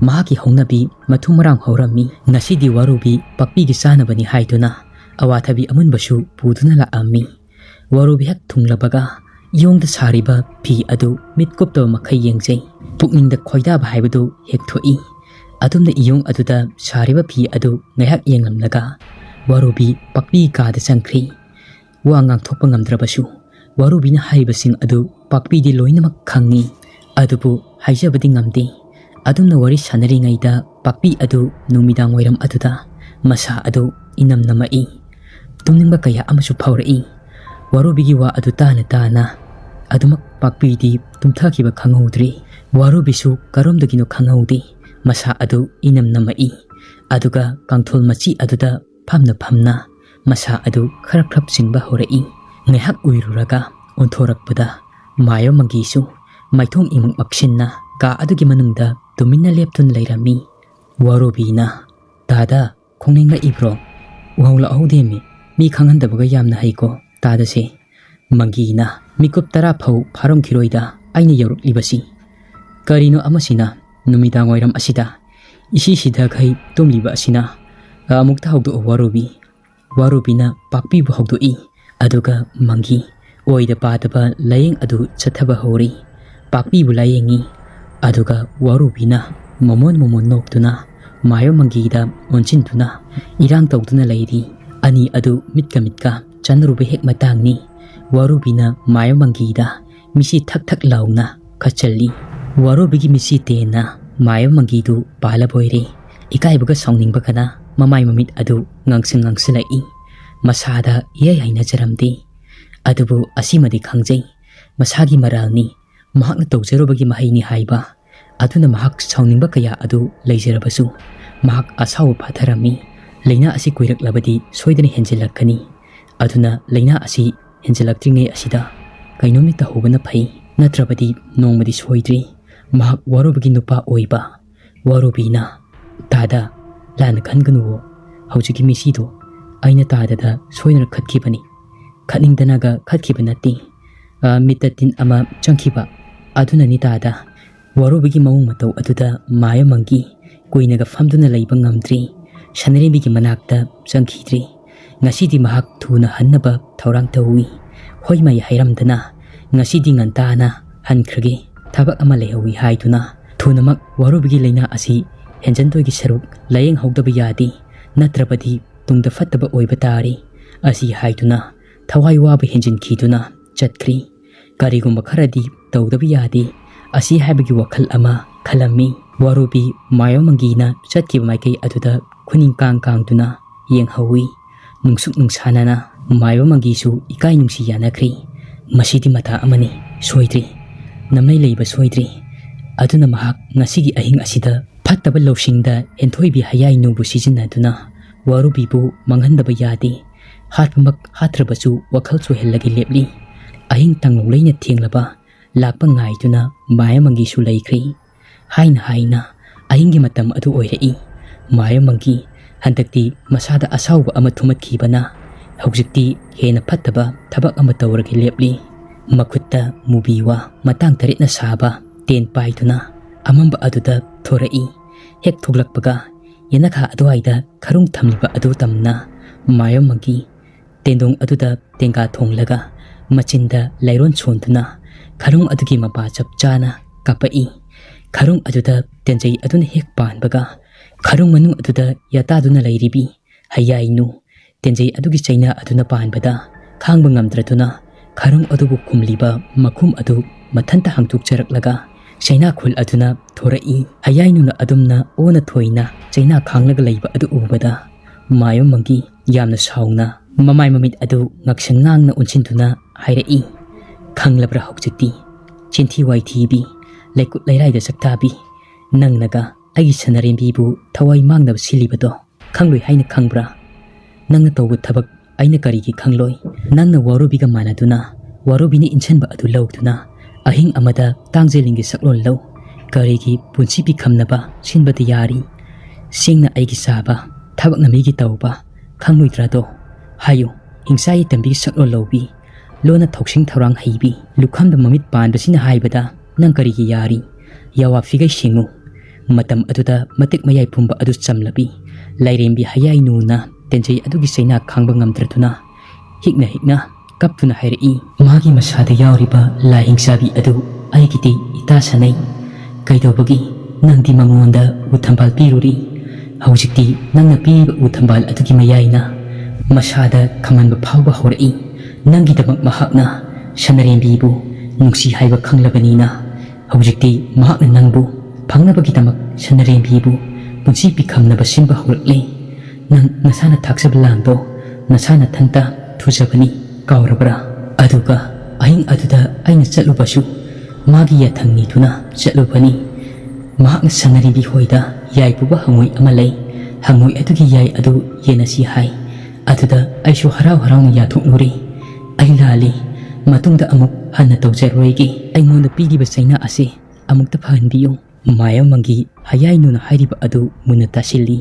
mahaki hongnabi mathumarang horami. Ngasidi warubi pakpi gi sanabani haiduna awathabi amunbasu puduna laami. Warubi hak thunglabaga iyongda sariba phi adu mitkopta makhai yengjai. Pukningda khoidaba haibadu hek thoi. Adumna iyong aduda sariba phi adu ngahak yenglamlaga warubi pakpi kada changkhri. Wa ngangthokpa ngamdrabasu warubina haibasing adu pakpi di loinamak khangi. Adubu haijabadi ngamdi. Adumna wari sanaringaida pakpi adu numidang wairam aduda masa adu inam namai. Tumningba kaya amasu phaurai. Warubigi wa adu tana adumak pakpi di tumthakiba khanghaudri. Warubisu karomdagino khanghaudi. Masa adu inam namai. Aduga kangthol machi aduda phamna masa adu kharap singba horai. Ngahak uiruraga onthorakpada mayomangisu maithong imuk maksinna ka adugi manungda tuminna leptun leirami. Warubina tada khongninga ibro wahula audemi mi khanghandabaga yamna haiko tadase mangina mikup tara phau pharom khiroida aina yaruklibasi karino amasina numidang wairam asida isi sida khai tumliba asina amukta hawdu warubina pakpi bu hawdui. Aduga mangi oida padaba layeng adu chathaba hori. Pakpi bu layengi. Aduga warubina momon noktuna mayomangida onchintuna irang tawduna leiri. Ani adu mitka chanruba hek matangni. Warubina mayomangida misi thak launa kachalli. Warubigi misi tena mayomangidu palaboire. Ikaibaga sawningba kana mamai mamit adu ngangsilai. Masada iyay haina jaramdi. Adubu asimadi khangjai. Masagi maralni mahakna tawjarubagi mahayni haiba. Aduna mahak sawningba kaya adu leijarabasu mahak asaw patharami. Leina asi kuiraklabadi soidani henjilakkani. Aduna leina asi henjilaktringai asida kainomni tahubana phai natrabadi nongmadi soidri. Mahak warubagi nupa oiba. Warubina tada lana khanganuwo hawjiki misido aina tadada soinara khatkibani. Khatningdanaga khatkiba natti. Mitatin ama changkiba aduna ni tada warubigi mawung matau aduda mayomangi kuinaga famduna leiba ngamdri. Shanarembigi manakta changkhidri. Ngasidi mahak thuna hannaba thaurang tawi. Hoimai hairamdana ngasidi ngantana hankrage thabak ama lehawi haiduna thunamak warubigi leina asi henjantoigi saruk layeng hawdaba yadi natrabadi tungda fattaba oiba tari asi haiduna thawai waba henjin khiduna chatkri. ꯀꯔꯤꯒꯨꯝꯕ ꯈꯔꯗꯤ ꯇꯧꯗꯕ ꯌꯥꯗꯦ ꯑꯁꯤ ꯍꯥꯏꯕꯒꯤ ꯋꯥꯈꯜ ꯑꯃ ꯈꯜꯂꯝꯃꯤ꯫ ꯋꯥꯔꯨꯕꯤ ꯃꯥꯌꯣꯃꯪꯒꯤꯅ ꯆꯠꯈꯤꯕ ꯃꯥꯏꯀꯩ ꯑꯗꯨꯗ ꯈꯨꯅꯤꯡ ꯀꯥꯡꯗꯨꯅ ꯌꯦꯡꯍꯧꯏ꯫ ꯅꯨꯡꯁꯨꯛ ꯅꯨꯡꯁꯥꯅꯅ ꯃꯥꯌꯣꯃꯪꯒꯤꯁꯨ ꯏꯀꯥꯏ ꯅꯨꯡꯁꯤ ꯌꯥꯅꯈ꯭ꯔꯤ꯫ ꯃꯁꯤꯗꯤ ꯃꯊꯥ ꯑꯃꯅꯤ, ꯁꯣꯏꯗ꯭ꯔꯤ, ꯅꯝꯂꯩ ꯂꯩꯕ ꯁꯣꯏꯗ꯭ꯔꯤ꯫ ꯑꯗꯨꯅ ꯃꯍꯥꯛ ꯉꯁꯤꯒꯤ ꯑꯍꯤꯡ ꯑꯁꯤꯗ ꯐꯠꯇꯕ ꯂꯧꯁꯤꯡꯗ ꯍꯦꯟꯊꯣꯏꯕꯤ ꯍꯌꯥꯏꯅꯨꯕꯨ ꯁꯤꯖꯤꯟꯅꯗꯨꯅ ꯋꯥꯔꯨꯕꯤꯕꯨ ꯃꯥꯡꯍꯟꯗꯕ ꯌꯥꯗꯦ꯫ ꯍꯥꯠꯄꯃꯛ ꯍꯥꯠꯇ꯭ꯔꯕꯁꯨ ꯋꯥꯈꯜ ꯆꯣꯏꯍꯜꯂꯒ ꯂꯦꯞꯂꯤ꯫ ꯑꯍꯤꯡ ꯇꯥꯡꯂꯧꯂꯩꯅ ꯊꯦꯡꯂꯕ ꯂꯥꯛꯄ ꯉꯥꯏꯗꯨꯅ ꯃꯥꯌꯣꯃꯪꯒꯤꯁꯨ ꯂꯩꯈ꯭ꯔꯤ꯫ ꯍꯥꯏꯅ ꯑꯍꯤꯡꯒꯤ ꯃꯇꯝ ꯑꯗꯨ ꯑꯣꯏꯔꯛꯏ꯫ ꯃꯥꯌꯣꯃꯪꯒꯤ ꯍꯟꯗꯛꯇꯤ ꯃꯁꯥꯗ ꯑꯁꯥꯎꯕ ꯑꯃ ꯊꯨꯃꯠꯈꯤꯕꯅ ꯍꯧꯖꯤꯛꯇꯤ ꯍꯦꯟꯅ ꯐꯠꯇꯕ ꯊꯕꯛ ꯑꯃ ꯇꯧꯔꯒ ꯂꯦꯞꯂꯤ꯫ ꯃꯈꯨꯠꯇ ꯃꯨꯕꯤꯋꯥ ꯃꯇꯥꯡ ꯇꯔꯦꯠꯅ ꯁꯥꯕ ꯇꯦꯟ ꯄꯥꯏꯗꯨꯅ ꯑꯃꯝꯕ ꯑꯗꯨꯗ ꯊꯣꯔꯛꯏ꯫ ꯍꯦꯛ ꯊꯣꯛꯂꯛꯄꯒ ꯌꯦꯅꯈꯥ ꯑꯗꯨꯋꯥꯏꯗ ꯈꯔꯨꯡ ꯊꯝꯂꯤꯕ ꯑꯗꯨ ꯇꯝꯅ ꯃꯥꯌꯣꯃꯪꯒꯤ ꯇꯦꯟꯗꯣꯡ ꯑꯗꯨꯗ ꯇꯦꯡꯒꯥ ꯊꯣꯡꯂꯒ ꯃꯆꯤꯟꯗ ꯂꯩꯔꯣꯟ ꯁꯣꯟꯗꯨꯅ ꯈꯔꯨꯡ ꯑꯗꯨꯒꯤ ꯃꯄꯥ ꯆꯞ ꯆꯥꯅ ꯀꯥꯞꯄꯛꯏ꯫ ꯈꯔꯨꯡ ꯑꯗꯨꯗ ꯇꯦꯟꯖꯩ ꯑꯗꯨꯅ ꯍꯦꯛ ꯄꯥꯟꯕꯒ ꯈꯔꯨꯡ ꯃꯅꯨꯡ ꯑꯗꯨꯗ ꯌꯥꯇꯥꯗꯨꯅ ꯂꯩꯔꯤꯕꯤ ꯍꯌꯥꯏꯅꯨ ꯇꯦꯟꯖꯩ ꯑꯗꯨꯒꯤ ꯆꯩꯅꯥ ꯑꯗꯨꯅ ꯄꯥꯟꯕꯗ ꯈꯥꯡꯕ ꯉꯝꯗ꯭ꯔꯗꯨꯅ ꯈꯔꯨꯡ ꯑꯗꯨꯕꯨ ꯈꯨꯝꯂꯤꯕ ꯃꯈꯨꯝ ꯑꯗꯨ ꯃꯊꯟꯇ ꯍꯥꯡꯗꯣꯛꯆꯔꯛꯂꯒ ꯆꯩꯅꯥꯈꯨꯜ ꯑꯗꯨꯅ ꯊꯣꯔꯛꯏ꯫ ꯍꯌꯥꯏꯅꯨꯅ ꯑꯗꯨꯝꯅ ꯑꯣꯟꯅ ꯊꯣꯏꯅ ꯆꯩꯅꯥ ꯈꯥꯡꯂꯒ ꯂꯩꯕ ꯑꯗꯨ ꯎꯕꯗ ꯃꯥꯌꯣꯃꯪꯒꯤ ꯌꯥꯝꯅ ꯁꯥꯎꯅ ꯃꯃꯥꯏ ꯃꯃꯤꯠ ꯑꯗꯨ ꯉꯛꯁꯪ ꯉꯥꯡꯅ ꯎꯟꯁꯤꯟꯗꯨꯅ ꯍꯥꯏꯔꯛꯏ, "ꯈꯪꯂꯕ꯭ꯔꯥ ꯍꯧꯖꯤꯛꯇꯤ? ꯆꯤꯟꯊꯤ ꯋꯥꯏꯊꯤꯕꯤ, ꯂꯩꯀꯨꯠ ꯂꯩꯔꯥꯏꯗ ꯆꯛꯇꯥꯕꯤ, ꯅꯪꯅꯒ ꯑꯩꯒꯤ ꯁꯅꯔꯦꯝꯕꯤꯕꯨ ꯊꯋꯥꯏ ꯃꯥꯡꯅꯕ ꯁꯤꯜꯂꯤꯕꯗꯣ ꯈꯪꯂꯣꯏ ꯍꯥꯏꯅ ꯈꯪꯕ꯭ꯔꯥ? ꯅꯪꯅ ꯇꯧꯕ ꯊꯕꯛ ꯑꯩꯅ ꯀꯔꯤꯒꯤ ꯈꯪꯂꯣꯏ? ꯅꯪꯅ ꯋꯥꯔꯨꯕꯤꯒ ꯃꯥꯟꯅꯗꯨꯅ ꯋꯥꯔꯨꯕꯤꯅ ꯏꯟꯁꯤꯟꯕ ꯑꯗꯨ ꯂꯧꯗꯨꯅ ꯑꯍꯤꯡ ꯑꯃꯗ ꯇꯥꯡꯖꯦꯂꯤꯡꯒꯤ ꯁꯛꯂꯣꯟ ꯂꯧ ꯀꯔꯤꯒꯤ ꯄꯨꯟꯁꯤ ꯄꯤꯈꯝꯅꯕ ꯁꯤꯟꯕꯗ ꯌꯥꯔꯤ? ꯁꯤꯡꯅ ꯑꯩꯒꯤ ꯆꯥꯕ, ꯊꯕꯛꯅ ꯃꯤꯒꯤ ꯇꯧꯕ ꯈꯪꯂꯣꯏꯗ꯭ꯔꯥꯗꯣ? ꯍꯥꯏꯌꯨ, ꯍꯤꯡꯁꯥꯒꯤ ꯇꯝꯕꯤꯒꯤ ꯁꯛꯂꯣꯟ ꯂꯧꯕꯤ, ꯂꯣꯟꯅ ꯊꯧꯁꯤꯡ ꯊꯧꯔꯥꯡ ꯍꯩꯕꯤ, ꯂꯨꯈꯝꯗ ꯃꯃꯤꯠ ꯄꯥꯟꯕꯁꯤꯅ ꯍꯥꯏꯕꯗ ꯅꯪ ꯀꯔꯤꯒꯤ ꯌꯥꯔꯤ? ꯌꯥꯋꯥ ꯐꯤꯒꯩ ꯁꯤꯡꯉꯨ." ꯃꯇꯝ ꯑꯗꯨꯗ ꯃꯇꯤꯛ ꯃꯌꯥꯏ ꯄꯨꯝꯕ ꯑꯗꯨ ꯆꯝꯂꯕꯤ ꯂꯥꯏꯔꯦꯝꯕꯤ ꯍꯌꯥꯏꯅꯨꯅ ꯇꯦꯟꯖꯩ ꯑꯗꯨꯒꯤ ꯆꯩꯅꯥ ꯈꯥꯡꯕ ꯉꯝꯗ꯭ꯔꯗꯨꯅ ꯍꯤꯛꯅ ꯀꯞꯇꯨꯅ ꯍꯥꯏꯔꯛꯏ, "ꯃꯥꯒꯤ ꯃꯁꯥꯗ ꯌꯥꯎꯔꯤꯕ ꯂꯥꯏ ꯍꯤꯡꯁꯥꯕꯤ ꯑꯗꯨ ꯑꯩꯒꯤꯗꯤ ꯏꯇꯥ ꯁꯥꯅꯩ꯫ ꯀꯩꯗꯧꯕꯒꯤ ꯅꯪꯗꯤ ꯃꯉꯣꯟꯗ ꯎꯊꯝꯕꯥꯜ ꯄꯤꯔꯨꯔꯤ? ꯍꯧꯖꯤꯛꯇꯤ ꯅꯪꯅ ꯄꯤꯔꯤꯕ ꯎꯊꯝꯕꯥꯜ ꯑꯗꯨꯒꯤ ꯃꯌꯥꯏꯅ ꯃꯁꯥꯗ ꯈꯪꯍꯟꯕ ꯐꯥꯎꯕ ꯍꯧꯔꯛꯏ꯫ ꯅꯪꯒꯤꯗꯃꯛ ꯃꯍꯥꯛꯅ ꯁꯅꯔꯦꯝꯕꯤꯕꯨ ꯅꯨꯡꯁꯤ ꯍꯥꯏꯕ ꯈꯪꯂꯕꯅꯤꯅ ꯍꯧꯖꯤꯛꯇꯤ ꯃꯍꯥꯛꯅ ꯅꯪꯕꯨ ꯐꯪꯅꯕꯒꯤꯗꯃꯛ ꯁꯅꯔꯦꯝꯕꯤꯕꯨ ꯄꯨꯟꯁꯤ ꯄꯤꯈꯝꯅꯕ ꯁꯤꯟꯕ ꯍꯧꯔꯛꯂꯦ꯫ ꯅꯪ ꯅꯁꯥꯅ ꯊꯥꯛꯆꯕ ꯂꯥꯡꯗꯣ ꯅꯁꯥꯅ ꯊꯟꯇ ꯊꯨꯖꯕꯅꯤ, ꯀꯥꯎꯔꯕ꯭ꯔꯥ? ꯑꯗꯨꯒ ꯑꯍꯤꯡ ꯑꯗꯨꯗ ꯑꯩꯅ ꯆꯠꯂꯨꯕꯁꯨ ꯃꯥꯒꯤ ꯌꯥꯊꯪ ꯅꯤꯗꯨꯅ ꯆꯠꯂꯨꯕꯅꯤ꯫ ꯃꯍꯥꯛꯅ ꯁꯅꯔꯦꯝꯕꯤ ꯍꯣꯏꯗ ꯌꯥꯏ ꯄꯨꯕ ꯍꯪꯉꯣꯏ ꯑꯃ ꯂꯩ, ꯍꯪꯉꯣꯏ ꯑꯗꯨꯒꯤ ꯌꯥꯏ ꯑꯗꯨ ꯌꯦꯟꯅꯁꯤ ꯍꯥꯏ꯫ ꯑꯗꯨꯗ ꯑꯩꯁꯨ ꯍꯔꯥꯎ ꯍꯔꯥꯎꯅ ꯌꯥꯊꯣꯛꯂꯨꯔꯦ꯫ ꯑꯩ ꯂꯥꯜꯂꯤ, ꯃꯇꯨꯡꯗ ꯑꯃꯨꯛ ꯍꯟꯅ ꯇꯧꯖꯔꯣꯏꯒꯦ꯫ ꯑꯩꯉꯣꯟꯗ ꯄꯤꯔꯤꯕ ꯆꯩꯅꯥ ꯑꯁꯤ ꯑꯃꯨꯛꯇ ꯐꯍꯟꯕꯤꯌꯨ." ꯃꯥꯌꯣꯃꯪꯒꯤ ꯍꯌꯥꯏꯅꯨꯅ ꯍꯥꯏꯔꯤꯕ ꯑꯗꯨ ꯃꯨꯟꯅ ꯇꯥꯁꯤꯜꯂꯤ꯫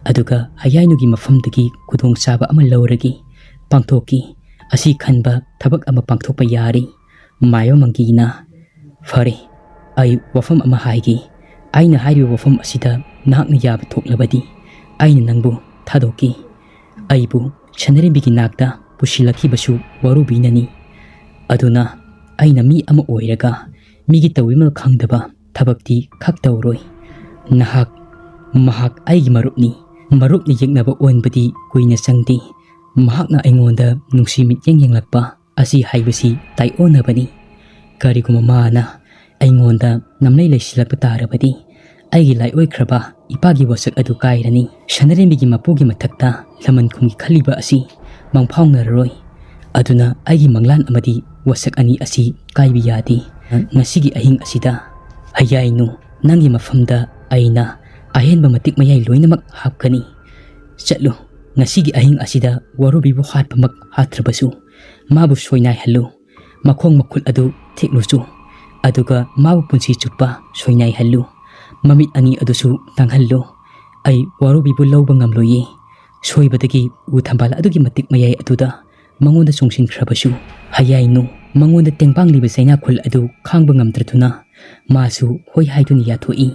ꯑꯗꯨꯒ ꯍꯌꯥꯏꯅꯨꯒꯤ ꯃꯐꯝꯗꯒꯤ ꯈꯨꯗꯣꯡꯆꯥꯕ ꯑꯃ ꯂꯧꯔꯒꯤ ꯄꯥꯡꯊꯣꯛꯈꯤ꯫ ꯑꯁꯤ ꯈꯟꯕ ꯊꯕꯛ ꯑꯃ ꯄꯥꯡꯊꯣꯛꯄ ꯌꯥꯔꯤ꯫ ꯃꯥꯌꯣꯃꯪꯒꯤꯅ, "ꯐꯔꯦ, ꯑꯩ ꯋꯥꯐꯝ ꯑꯃ ꯍꯥꯏꯒꯦ꯫ ꯑꯩꯅ ꯍꯥꯏꯔꯤꯕ ꯋꯥꯐꯝ ꯑꯁꯤꯗ ꯅꯍꯥꯛꯅ ꯌꯥꯕ ꯊꯣꯛꯂꯕꯗꯤ ꯑꯩꯅ ꯅꯪꯕꯨ ꯊꯥꯗꯣꯛꯀꯦ꯫ ꯑꯩꯕꯨ ꯁꯅꯔꯦꯝꯕꯤꯒꯤ ꯅꯥꯛꯇ ꯄꯨꯁꯤꯜꯂꯛꯈꯤꯕꯁꯨ ꯋꯥꯔꯨꯕꯤꯅꯅꯤ꯫ ꯑꯗꯨꯅ ꯑꯩꯅ ꯃꯤ ꯑꯃ ꯑꯣꯏꯔꯒ ꯃꯤꯒꯤ ꯇꯧꯕꯤꯃꯜ ꯈꯪꯗꯕ ꯊꯕꯛꯇꯤ ꯈꯛ ꯇꯧꯔꯣꯏ꯫ ꯃꯍꯥꯛ ꯑꯩꯒꯤ ꯃꯔꯨꯞꯅꯤ꯫ ꯃꯔꯨꯞꯅ ꯌꯦꯛꯅꯕ ꯑꯣꯟꯕꯗꯤ ꯀꯨꯏꯅ ꯆꯪꯗꯦ꯫ ꯃꯍꯥꯛꯅ ꯑꯩꯉꯣꯟꯗ ꯅꯨꯡꯁꯤ ꯃꯤꯠꯌꯦꯡ ꯌꯦꯡꯂꯛꯄ ꯑꯁꯤ ꯍꯥꯏꯕꯁꯤ ꯇꯥꯏꯑꯣꯟꯅꯕꯅꯤ꯫ ꯀꯔꯤꯒꯨꯝꯕ ꯃꯥꯅ ꯑꯩꯉꯣꯟꯗ ꯅꯝꯂꯩ ꯂꯩꯁꯤꯜꯂꯛꯄ ꯇꯥꯔꯕꯗꯤ ꯑꯩꯒꯤ ꯂꯥꯏꯑꯣꯏꯈ꯭ꯔꯕ ꯏꯄꯥꯒꯤ ꯋꯥꯁꯛ ꯑꯗꯨ ꯀꯥꯏꯔꯅꯤ꯫ ꯁꯅꯔꯦꯝꯕꯤꯒꯤ ꯃꯄꯨꯒꯤ ꯃꯊꯛꯇ ꯂꯃꯟ ꯈꯨꯝꯒꯤ ꯈꯜꯂꯤꯕ ꯑꯁꯤ ꯃꯪꯐꯥꯎꯅꯔꯔꯣꯏ꯫ ꯑꯗꯨꯅ ꯑꯩꯒꯤ ꯃꯪꯂꯥꯟ ꯑꯃꯗꯤ ꯋꯥꯁꯛ ꯑꯅꯤ ꯑꯁꯤ ꯀꯥꯏꯕ ꯌꯥꯗꯦ꯫ ꯉꯁꯤꯒꯤ ꯑꯍꯤꯡ ꯑꯁꯤꯗ ꯍꯌꯥꯏꯅꯨ ꯅꯪꯒꯤ ꯃꯐꯝꯗ ꯑꯩꯅ ꯑꯍꯦꯟꯕ ꯃꯇꯤꯛ ꯃꯌꯥꯏ ꯂꯣꯏꯅꯃꯛ ꯍꯥꯞꯀꯅꯤ꯫ ꯆꯠꯂꯨ, ꯉꯁꯤꯒꯤ ꯑꯍꯤꯡ ꯑꯁꯤꯗ ꯋꯥꯔꯨꯕꯤꯕꯨ ꯍꯥꯠꯄꯃꯛ ꯍꯥꯠꯇ꯭ꯔꯕꯁꯨ ꯃꯥꯕꯨ ꯁꯣꯏꯅꯥꯏꯍꯜꯂꯨ꯫ ꯃꯈꯣꯡ ꯃꯈꯨꯠ ꯑꯗꯨ ꯊꯦꯛꯂꯨꯆꯨ, ꯑꯗꯨꯒ ꯃꯥꯕꯨ ꯄꯨꯟꯁꯤ ꯆꯨꯞꯄ ꯁꯣꯏꯅꯥꯏꯍꯜꯂꯨ꯫ ꯃꯃꯤꯠ ꯑꯅꯤ ꯑꯗꯨꯁꯨ ꯇꯥꯡꯍꯜꯂꯨ꯫ ꯑꯩ ꯋꯥꯔꯨꯕꯤꯕꯨ ꯂꯧꯕ ꯉꯝꯂꯣꯏꯌꯦ꯫ ꯁꯣꯏꯕꯗꯒꯤ ꯎ ꯊꯝꯕꯥꯜ ꯑꯗꯨꯒꯤ ꯃꯇꯤꯛ ꯃꯌꯥꯏ ꯑꯗꯨꯗ ꯃꯉꯣꯟꯗ ꯆꯣꯡꯁꯤꯟꯈ꯭ꯔꯕꯁꯨ ꯍꯌꯥꯏꯅꯨ ꯃꯉꯣꯟꯗ ꯇꯦꯡꯕꯥꯡꯂꯤꯕ ꯆꯩꯅꯥꯈꯨꯜ ꯑꯗꯨ ꯈꯥꯡꯕ ꯉꯝꯗ꯭ꯔꯗꯨꯅ ꯃꯥꯁꯨ ꯍꯣꯏ ꯍꯥꯏꯗꯨꯅ ꯌꯥꯊꯣꯛꯏ꯫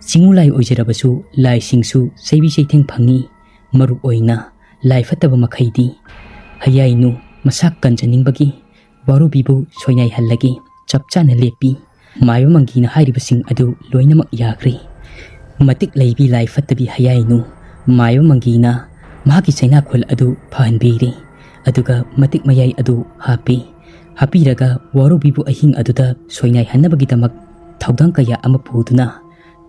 ꯆꯤꯡꯎ ꯂꯥꯏ ꯑꯣꯏꯖꯔꯕꯁꯨ ꯂꯥꯏꯁꯤꯡꯁꯨ ꯆꯩꯕꯤ ꯆꯩꯊꯦꯡ ꯐꯪꯏ꯫ ꯃꯔꯨ ꯑꯣꯏꯅ ꯂꯥꯏ ꯐꯠꯇꯕ ꯃꯈꯩꯗꯤ꯫ ꯍꯌꯥꯏꯅꯨ ꯃꯁꯥ ꯀꯟꯖꯅꯤꯡꯕꯒꯤ ꯋꯥꯔꯨꯕꯤꯕꯨ ꯁꯣꯏꯅꯥꯏꯍꯜꯂꯒꯦ ꯆꯞ ꯆꯥꯅ ꯂꯦꯞꯄꯤ꯫ ꯃꯥꯌꯣꯃꯪꯒꯤꯅ ꯍꯥꯏꯔꯤꯕꯁꯤꯡ ꯑꯗꯨ ꯂꯣꯏꯅꯃꯛ ꯌꯥꯈ꯭ꯔꯦ꯫ ꯃꯇꯤꯛ ꯂꯩꯕꯤ ꯂꯥꯏ ꯐꯠꯇꯕꯤ ꯍꯌꯥꯏꯅꯨ ꯃꯥꯌꯣꯃꯪꯒꯤꯅ ꯃꯍꯥꯛꯀꯤ ꯆꯩꯅꯥꯈꯨꯜ ꯑꯗꯨ ꯐꯍꯟꯕꯤꯔꯦ꯫ ꯑꯗꯨꯒ ꯃꯇꯤꯛ ꯃꯌꯥꯏ ꯑꯗꯨ ꯍꯥꯞꯄꯤ꯫ hapiraga warubibu ahing aduda soinai hanabagitamak thaudang kaya ama puduna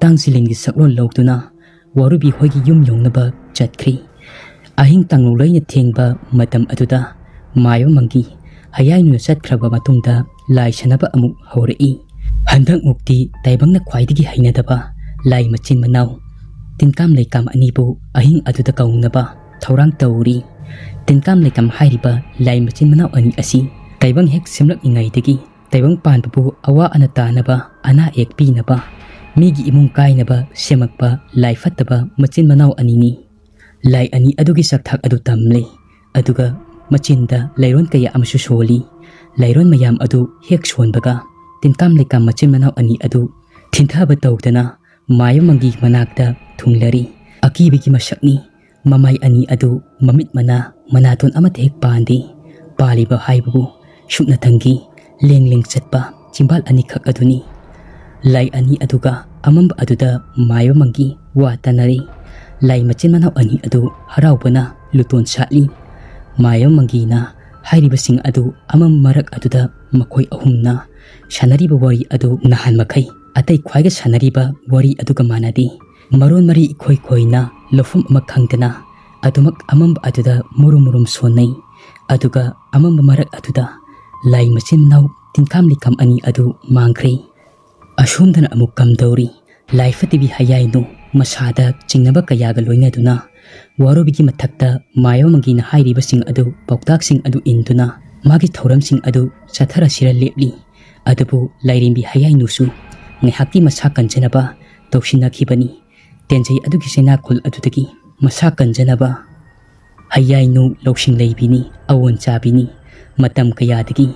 tangsilingi saklon lawduna warubi hoigi yum yongnaba chatkri ahing tanglo loina thengba matam aduda mayo mangi hayainu chatkraba matungda lai sanaba amuk haurai handak mukti taibangna khwaidigi hainadaba lai machin manaw tinkam leikam anibu ahing aduda kaungnaba thaurang tauri tinkam leikam hairiba lai machin manaw ani asi taibang hek simlak ingaidagi taibang panbabu awa anatanaba ana ekpinaba migi imung kainaba semakba lai fattaba machin manaw anini lai ani adugi sakthak adu tamle aduga machinda lairon kaya amsu soli lairon mayam adu hek sonbaga tinkam leikam machin manaw ani adu thinthaba tawdana mayo mangi manakta thunglari akibigi masakni mamai ani adu mamit mana manaton amate hek pandi paliba haibu shukna tangi leng chatpa chimbal ani khak aduni lai ani aduga amamba aduda mayo mangi wa tanari lai machin manaw ani adu haraubana luton satli mayo mangi na hairiba sing adu amam marak aduda makoi ahumna shanariba wari adu nahan makai atai khwaiga shanariba wari aduga manadi maron mari khoi na lofum ama khangdana adumak amamba aduda murum sonai aduga amamba marak aduda lai machin naw tinkam likam ani adu mangkhre ashumdana amuk kamdauri lai fatibi hayainu masada chingnaba kayaga loinaduna warubigi mathakta mayo mangina hairiba sing adu pauktak sing adu induna magi thoram sing adu chathara sira lepli adubu lairimbi hayainu su ngehakti masa kanjanaba tawsina khibani tenjai adugi sena khul adudagi masa kanjanaba hayainu lawsing leibini awon chabini matam kayadagi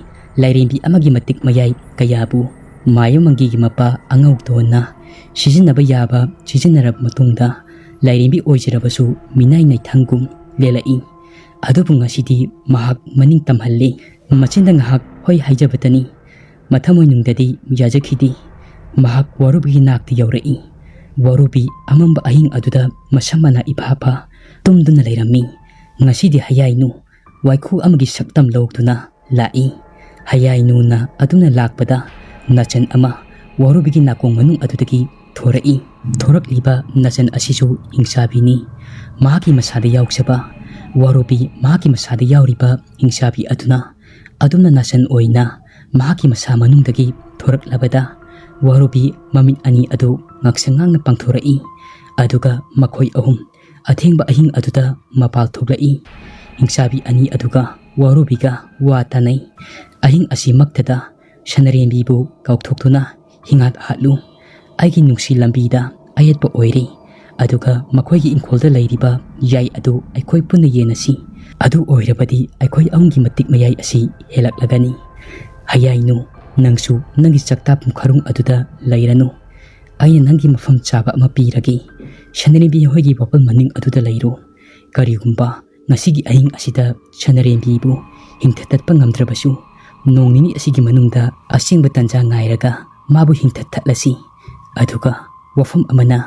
lairimbi amagi matik mayai kayabu mayo mangi mapa angau dona sizinaba yaba sizinarab matungda lairimbi oijirabasu minai nai thangum lelai adubu ngasidi mahak maning tamhalle machinda ngahak hoi haijabatani mathamoi nungdadi yajakhidi mahak warubi nakti yaurai warubi amamba ahing aduda masamana ibhapa tumduna lairami ngasidi hayainu waikhu amagi saktam lawduna lai hayainu na aduna lakpada nachan ama warubigi nakong manung adudagi thorai thorakliba nachan asisu hingsabini mahaki masada yauksaba warubi mahaki masada yauriba hingsabi aduna nachan oina mahaki masa manungdagi thoraklabada warubi mamit ani adu ngaksangang na pangthorai aduga makhoi ahum athengba ahing aduda mapal thoglai hingsabi ani aduga warubiga wa tanai ahing asimaktada shanarembibu kaukthokduna hingat hatlu aigi nungsi lambida ayatpa oiri aduga makhoigi inkholda leiriba yai adu aikoi punna yenasi adu oirabadi aikoi aungi matik mayai asi helaklagani hayainu nangsu nangi chakta pumkharung aduda leiranu aina nangi mafam chaba ama piragi shanarembi hoigi bapal maning aduda leiru karigumba ngasigi ahing asida shanarembibu hingthatatpa ngamdrabasu nongnini asigi manungda asingba tanja ngairaga mabu hingthathatlasi aduga wafam amana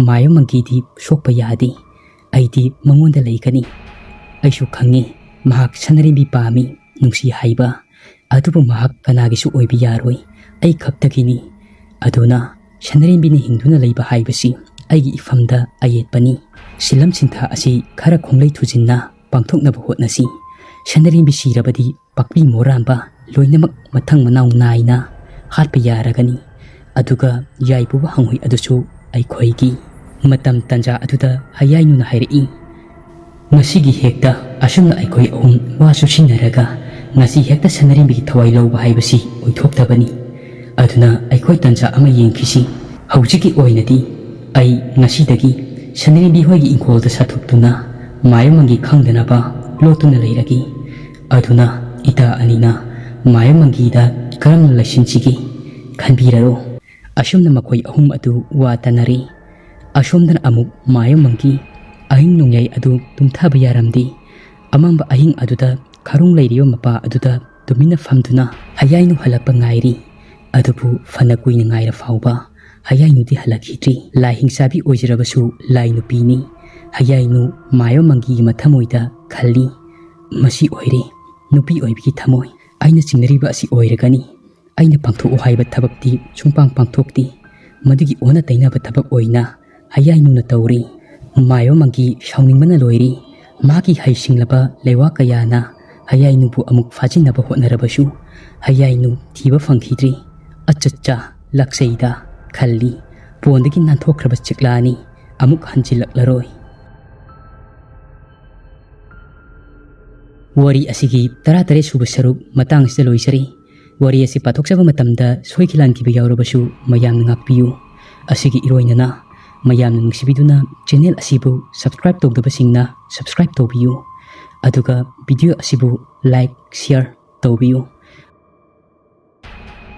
mayo mangidi sokpa yadi aidi mangonda leikani aisu khangi mahak shanarembi pami nungsi haiba adubu mahak kanagisu oibi yaroi ai khaptagini aduna shanarembini hingduna leiba haibasi aigi ifamda ayetpani silam sintha asi khara khonglei thujinna pangthoknaba hotnasi shanarembi sirabadi pakpi moramba loinamak mathang manaw naina hatpa yaragani aduga yaibuba hanghui adusu aikhoigi matam tanja aduda hayainu na hairi ngasigi hekta asumna aikoi ahum wasu sinaraga ngasi hekta shanarembi thawai lawba haibasi oithoktabani aduna aikoi tanja ama yengkhisi haujiki oinadi ai ngasidagi shanarembi hoigi inkolda sathuptuna mayamangi khangdanaba lotuna leiragi aduna ita anina mayamangida karam laishinchigi khanbiraro asumna makhoi ahum adu wa tanari asumdan amuk mayamangi ahing nongyai adu tumthaba yaramdi amamba ahing aduda kharung leiriyo mapa aduda tumina famduna hayainu halakpa ngairi adubu fana kuina ngaira fauba hayainu di halakhitri lai hingsabi oijirabasu lai nupini hayainu mayamangi mathamoida khali masi oire nupi oibiki thamoi ꯑꯩꯅ ꯆꯤꯡꯅꯔꯤꯕ ꯑꯁꯤ ꯑꯣꯏꯔꯒꯅꯤ꯫ ꯑꯩꯅ ꯄꯥꯡꯊꯣꯛꯎ ꯍꯥꯏꯕ ꯊꯕꯛꯇꯤ ꯁꯨꯡꯄꯥꯡ ꯄꯥꯡꯊꯣꯛꯇꯦ꯫ ꯃꯗꯨꯒꯤ ꯑꯣꯟꯅ ꯇꯩꯅꯕ ꯊꯕꯛ ꯑꯣꯏꯅ ꯍꯌꯥꯏꯅꯨꯅ ꯇꯧꯔꯤ꯫ ꯃꯥꯏꯕ ꯃꯪꯒꯤ ꯁꯥꯎꯅꯤꯡꯕꯅ ꯂꯣꯏꯔꯤ꯫ ꯃꯥꯒꯤ ꯍꯩꯁꯤꯡꯂꯕ ꯂꯩꯋꯥ ꯀꯌꯥꯅ ꯍꯌꯥꯏꯅꯨꯕꯨ ꯑꯃꯨꯛ ꯐꯥꯖꯤꯟꯅꯕ ꯍꯣꯠꯅꯔꯕꯁꯨ ꯍꯌꯥꯏꯅꯨ ꯊꯤꯕ ꯐꯪꯈꯤꯗ꯭ꯔꯤ꯫ ꯑꯆꯠꯆꯥ ꯂꯥꯛꯆꯩꯗ ꯈꯜꯂꯤ꯫ ꯄꯣꯟꯗꯒꯤ ꯅꯥꯟꯊꯣꯛꯈ꯭ꯔꯕ ꯆꯤꯛꯂꯥꯅꯤ, ꯑꯃꯨꯛ ꯍꯟꯖꯤꯜꯂꯛꯂꯔꯣꯏ꯫ ꯋꯥꯔꯤ ꯑꯁꯤꯒꯤ 13 ꯁꯨꯕ ꯁꯔꯨꯛ ꯃꯇꯥꯡꯁꯤꯗ ꯂꯣꯏꯖꯔꯤ꯫ ꯋꯥꯔꯤ ꯑꯁꯤ ꯄꯥꯊꯣꯛꯆꯕ ꯃꯇꯝꯗ ꯁꯣꯏꯈꯤ ꯂꯥꯟꯈꯤꯕ ꯌꯥꯎꯔꯕꯁꯨ ꯃꯌꯥꯝꯅ ꯉꯥꯛꯄꯤꯌꯨ꯫ ꯑꯁꯤꯒꯤ ꯏꯔꯣꯏꯅꯅ ꯃꯌꯥꯝꯅ ꯅꯨꯡꯁꯤꯕꯤꯗꯨꯅ ꯆꯦꯅꯦꯜ ꯑꯁꯤꯕꯨ ꯁꯕꯁꯀ꯭ꯔꯥꯏꯕ ꯇꯧꯗꯕꯁꯤꯡꯅ ꯁꯕꯁꯀ꯭ꯔꯥꯏꯕ ꯇꯧꯕꯤꯌꯨ꯫ ꯑꯗꯨꯒ ꯚꯤꯗꯤꯑꯣ ꯑꯁꯤꯕꯨ ꯂꯥꯏꯛ, ꯁꯦꯌꯔ ꯇꯧꯕꯤꯌꯨ꯫